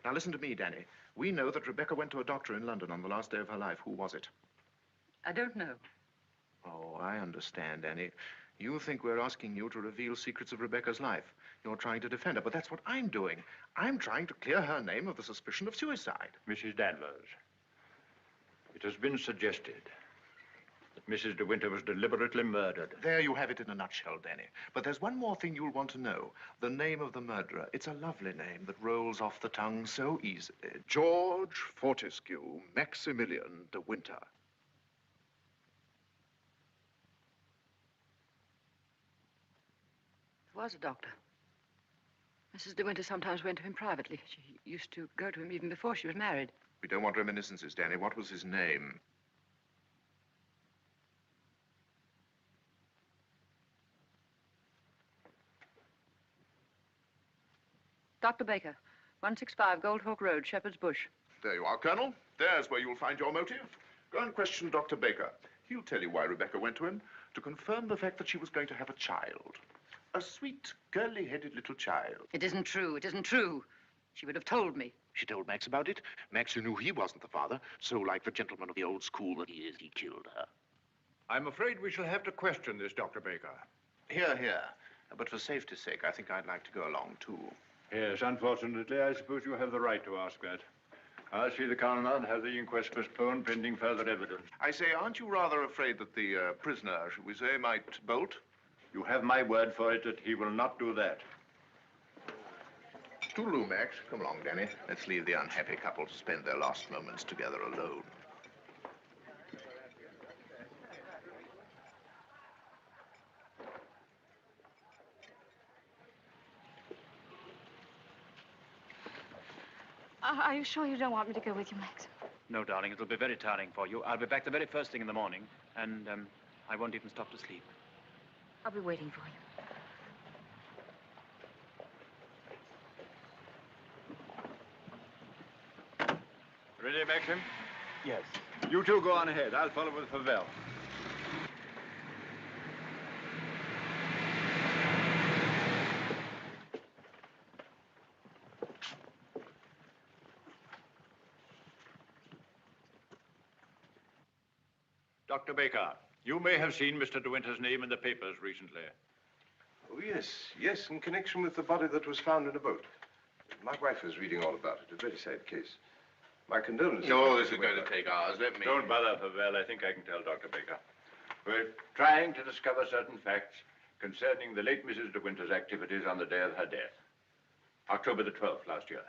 Now, listen to me, Danny. We know that Rebecca went to a doctor in London on the last day of her life. Who was it? I don't know. Oh, I understand, Danny. You think we're asking you to reveal secrets of Rebecca's life. You're trying to defend her, but that's what I'm doing. I'm trying to clear her name of the suspicion of suicide. Mrs. Danvers, it has been suggested that Mrs. De Winter was deliberately murdered. There you have it in a nutshell, Danny. But there's one more thing you'll want to know. The name of the murderer. It's a lovely name that rolls off the tongue so easily. George Fortescue Maximilian De Winter. He was a doctor. Mrs. De Winter sometimes went to him privately. She used to go to him even before she was married. We don't want reminiscences, Danny. What was his name? Dr. Baker, 165 Goldhawk Road, Shepherd's Bush. There you are, Colonel. There's where you'll find your motive. Go and question Dr. Baker. He'll tell you why Rebecca went to him, to confirm the fact that she was going to have a child. A sweet, curly-headed little child. It isn't true. It isn't true. She would have told me. She told Max about it. Max, knew he wasn't the father, so like the gentleman of the old school that he is, he killed her. I'm afraid we shall have to question this, Dr. Baker. Here, here. But for safety's sake, I think I'd like to go along, too. Yes, unfortunately, I suppose you have the right to ask that. I'll see the coroner and have the inquest postponed pending further evidence. I say, aren't you rather afraid that the prisoner, should we say, might bolt? You have my word for it that he will not do that. Toodaloo, Max. Come along, Danny. Let's leave the unhappy couple to spend their last moments together alone. Are you sure you don't want me to go with you, Max? No, darling, it'll be very tiring for you. I'll be back the very first thing in the morning, and I won't even stop to sleep. I'll be waiting for you. Ready, Maxim? Yes. You two go on ahead. I'll follow with Favell. Dr. Baker, you may have seen Mr. De Winter's name in the papers recently. Oh, yes, in connection with the body that was found in a boat. My wife was reading all about it. A very sad case. My condolences. No, this is going to take hours. Let me... Don't bother, Favell. I think I can tell Dr. Baker. We're trying to discover certain facts concerning the late Mrs. De Winter's activities on the day of her death. October the 12th last year.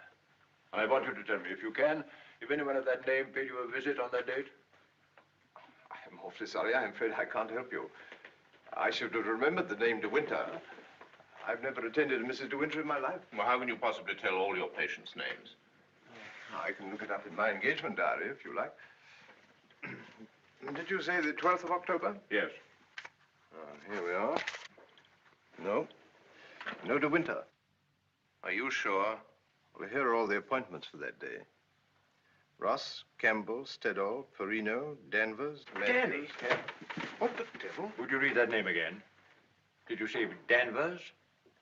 And I want you to tell me, if you can, if anyone of that name paid you a visit on that date. I'm awfully sorry. I'm afraid I can't help you. I should have remembered the name De Winter. I've never attended a Mrs. De Winter in my life. Well, how can you possibly tell all your patients' names? I can look it up in my engagement diary, if you like. Did you say the 12th of October? Yes. Here we are. No De Winter. Are you sure? Well, here are all the appointments for that day. Ross, Campbell, Stedall, Perino, Danvers... Danny? What the devil? Would you read that name again? Did you say Danvers?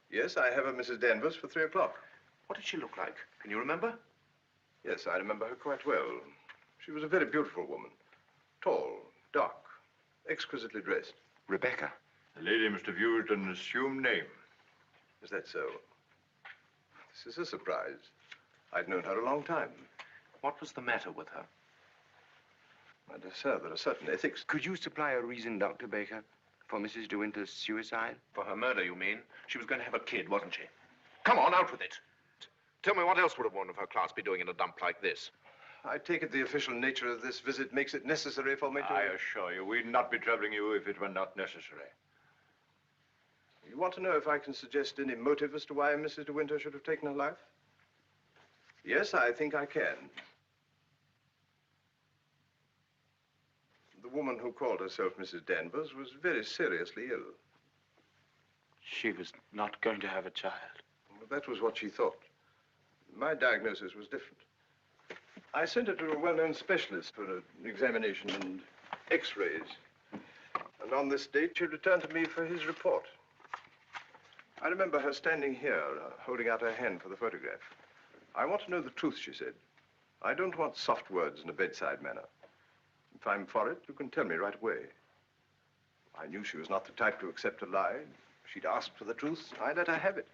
Yes, I have a Mrs. Danvers for 3 o'clock. What did she look like? Can you remember? Yes, I remember her quite well. She was a very beautiful woman. Tall, dark, exquisitely dressed. Rebecca. The lady must have used an assumed name. Is that so? This is a surprise. I'd known her a long time. What was the matter with her? My dear sir, there are certain ethics. Could you supply a reason, Dr. Baker, for Mrs. De Winter's suicide? For her murder, you mean? She was going to have a kid, wasn't she? Come on, out with it. Tell me, what else would a woman of her class be doing in a dump like this? I take it the official nature of this visit makes it necessary for me to... I assure you, we'd not be troubling you if it were not necessary. You want to know if I can suggest any motive as to why Mrs. De Winter should have taken her life? Yes, I think I can. The woman who called herself Mrs. Danvers was very seriously ill. She was not going to have a child. Well, that was what she thought. My diagnosis was different. I sent her to a well-known specialist for an examination and x-rays. And on this date, she returned to me for his report. I remember her standing here, holding out her hand for the photograph. I want to know the truth, she said. I don't want soft words in a bedside manner. If I'm for it, you can tell me right away. I knew she was not the type to accept a lie. If she'd asked for the truth, I let her have it.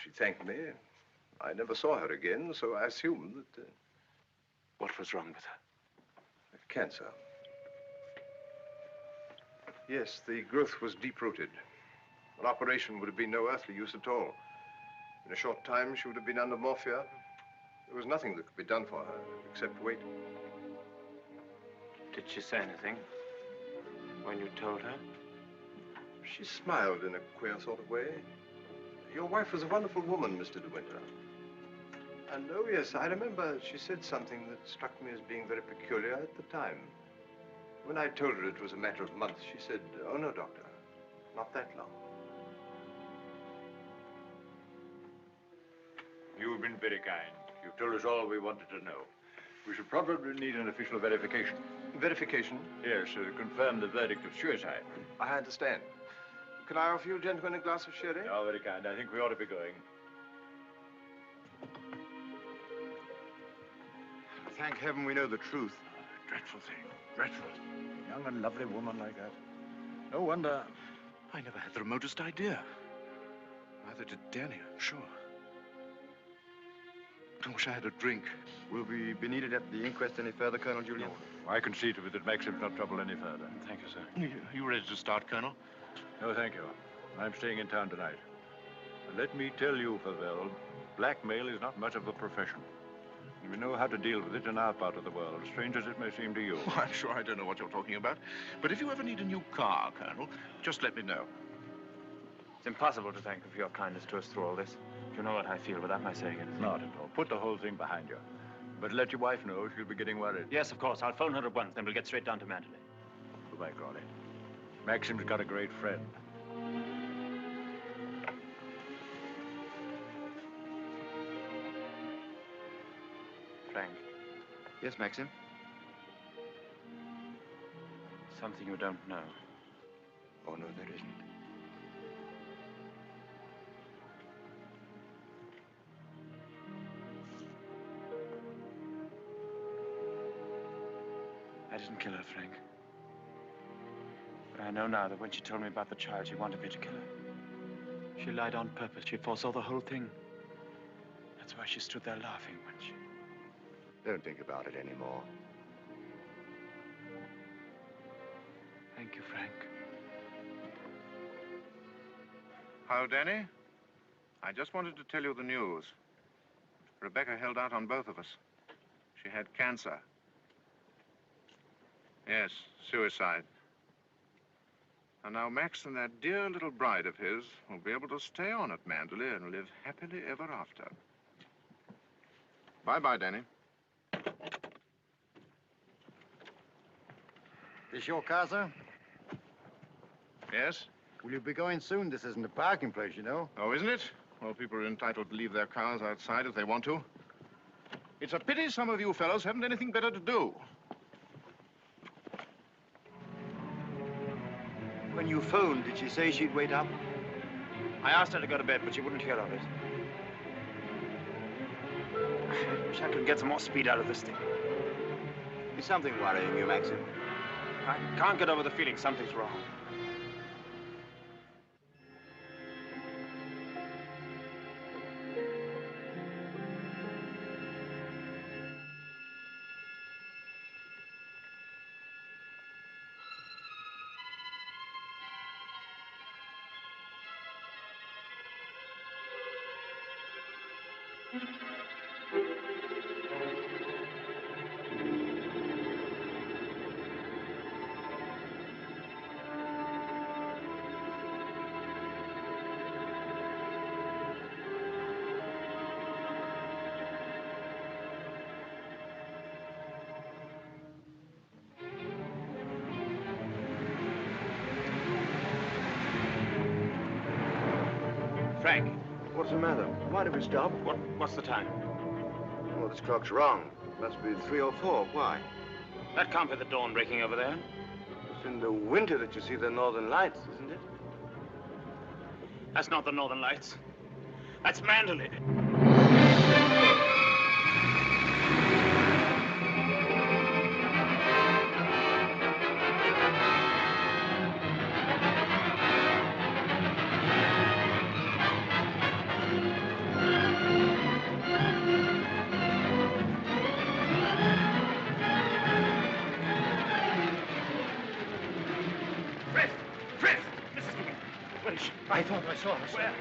She thanked me. I never saw her again, so I assumed that... What was wrong with her? Cancer. Yes, the growth was deep-rooted. An operation would have been no earthly use at all. In a short time, she would have been under morphia. There was nothing that could be done for her, except wait. Did she say anything when you told her? She smiled in a queer sort of way. Your wife was a wonderful woman, Mr. De Winter. And oh, yes, I remember she said something that struck me as being very peculiar at the time. When I told her it was a matter of months, she said, "Oh, no, doctor, not that long." You've been very kind. You've told us all we wanted to know. We should probably need an official verification. Verification? Yes, to confirm the verdict of suicide. I understand. Can I offer you gentlemen a glass of sherry? Oh, very kind. I think we ought to be going. Thank heaven we know the truth. Dreadful thing. Dreadful. A young and lovely woman like that. No wonder. I never had the remotest idea. Neither did Danny, I'm sure. I wish I had a drink. Will we be needed at the inquest any further, Colonel Julian? No. I can see to it that Maxim's not trouble any further. Thank you, sir. You ready to start, Colonel? No, thank you. I'm staying in town tonight. And let me tell you, Favell, blackmail is not much of a profession. We know how to deal with it in our part of the world, strange as it may seem to you. Oh, I'm sure I don't know what you're talking about. But if you ever need a new car, Colonel, just let me know. It's impossible to thank you for your kindness to us through all this. You know what I feel without my saying anything. Not at all. Put the whole thing behind you. But let your wife know she'll be getting worried. Yes, of course. I'll phone her at once, then we'll get straight down to Mandalay. Goodbye, Crawley. Maxim's got a great friend. Frank. Yes, Maxim? Something you don't know. Oh, no, there isn't. I didn't kill her, Frank. But I know now that when she told me about the child, she wanted me to kill her. She lied on purpose. She foresaw the whole thing. That's why she stood there laughing when she... Don't think about it anymore. Thank you, Frank. Hello, Danny. I just wanted to tell you the news. Rebecca held out on both of us. She had cancer. Yes, suicide. And now Max and that dear little bride of his will be able to stay on at Mandalay and live happily ever after. Bye-bye, Danny. This your car, sir? Yes? Will you be going soon? This isn't a parking place, you know. Oh, isn't it? Well, people are entitled to leave their cars outside if they want to. It's a pity some of you fellows haven't anything better to do. When you phoned, did she say she'd wait up? I asked her to go to bed, but she wouldn't hear of it. I wish I could get some more speed out of this thing. Is something worrying you, Maxim? I can't get over the feeling something's wrong. Frank. What's the matter? Why did we stop? What's the time? Well, this clock's wrong. It must be 3 or 4. Why? That can't be the dawn breaking over there. It's in the winter that you see the northern lights, isn't it? That's not the northern lights. That's Mandalay. I thought I saw her, sir. Where?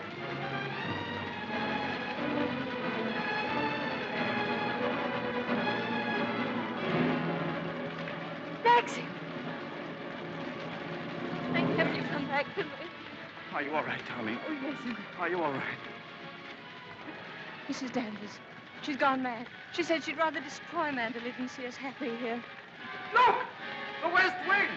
Maxie! Thank heaven you've come back to me. Are you all right, darling? Oh, yes, sir. Are you all right? Mrs. Danvers. She's gone mad. She said she'd rather destroy Mandalay than see us happy here. Look! The West Wing!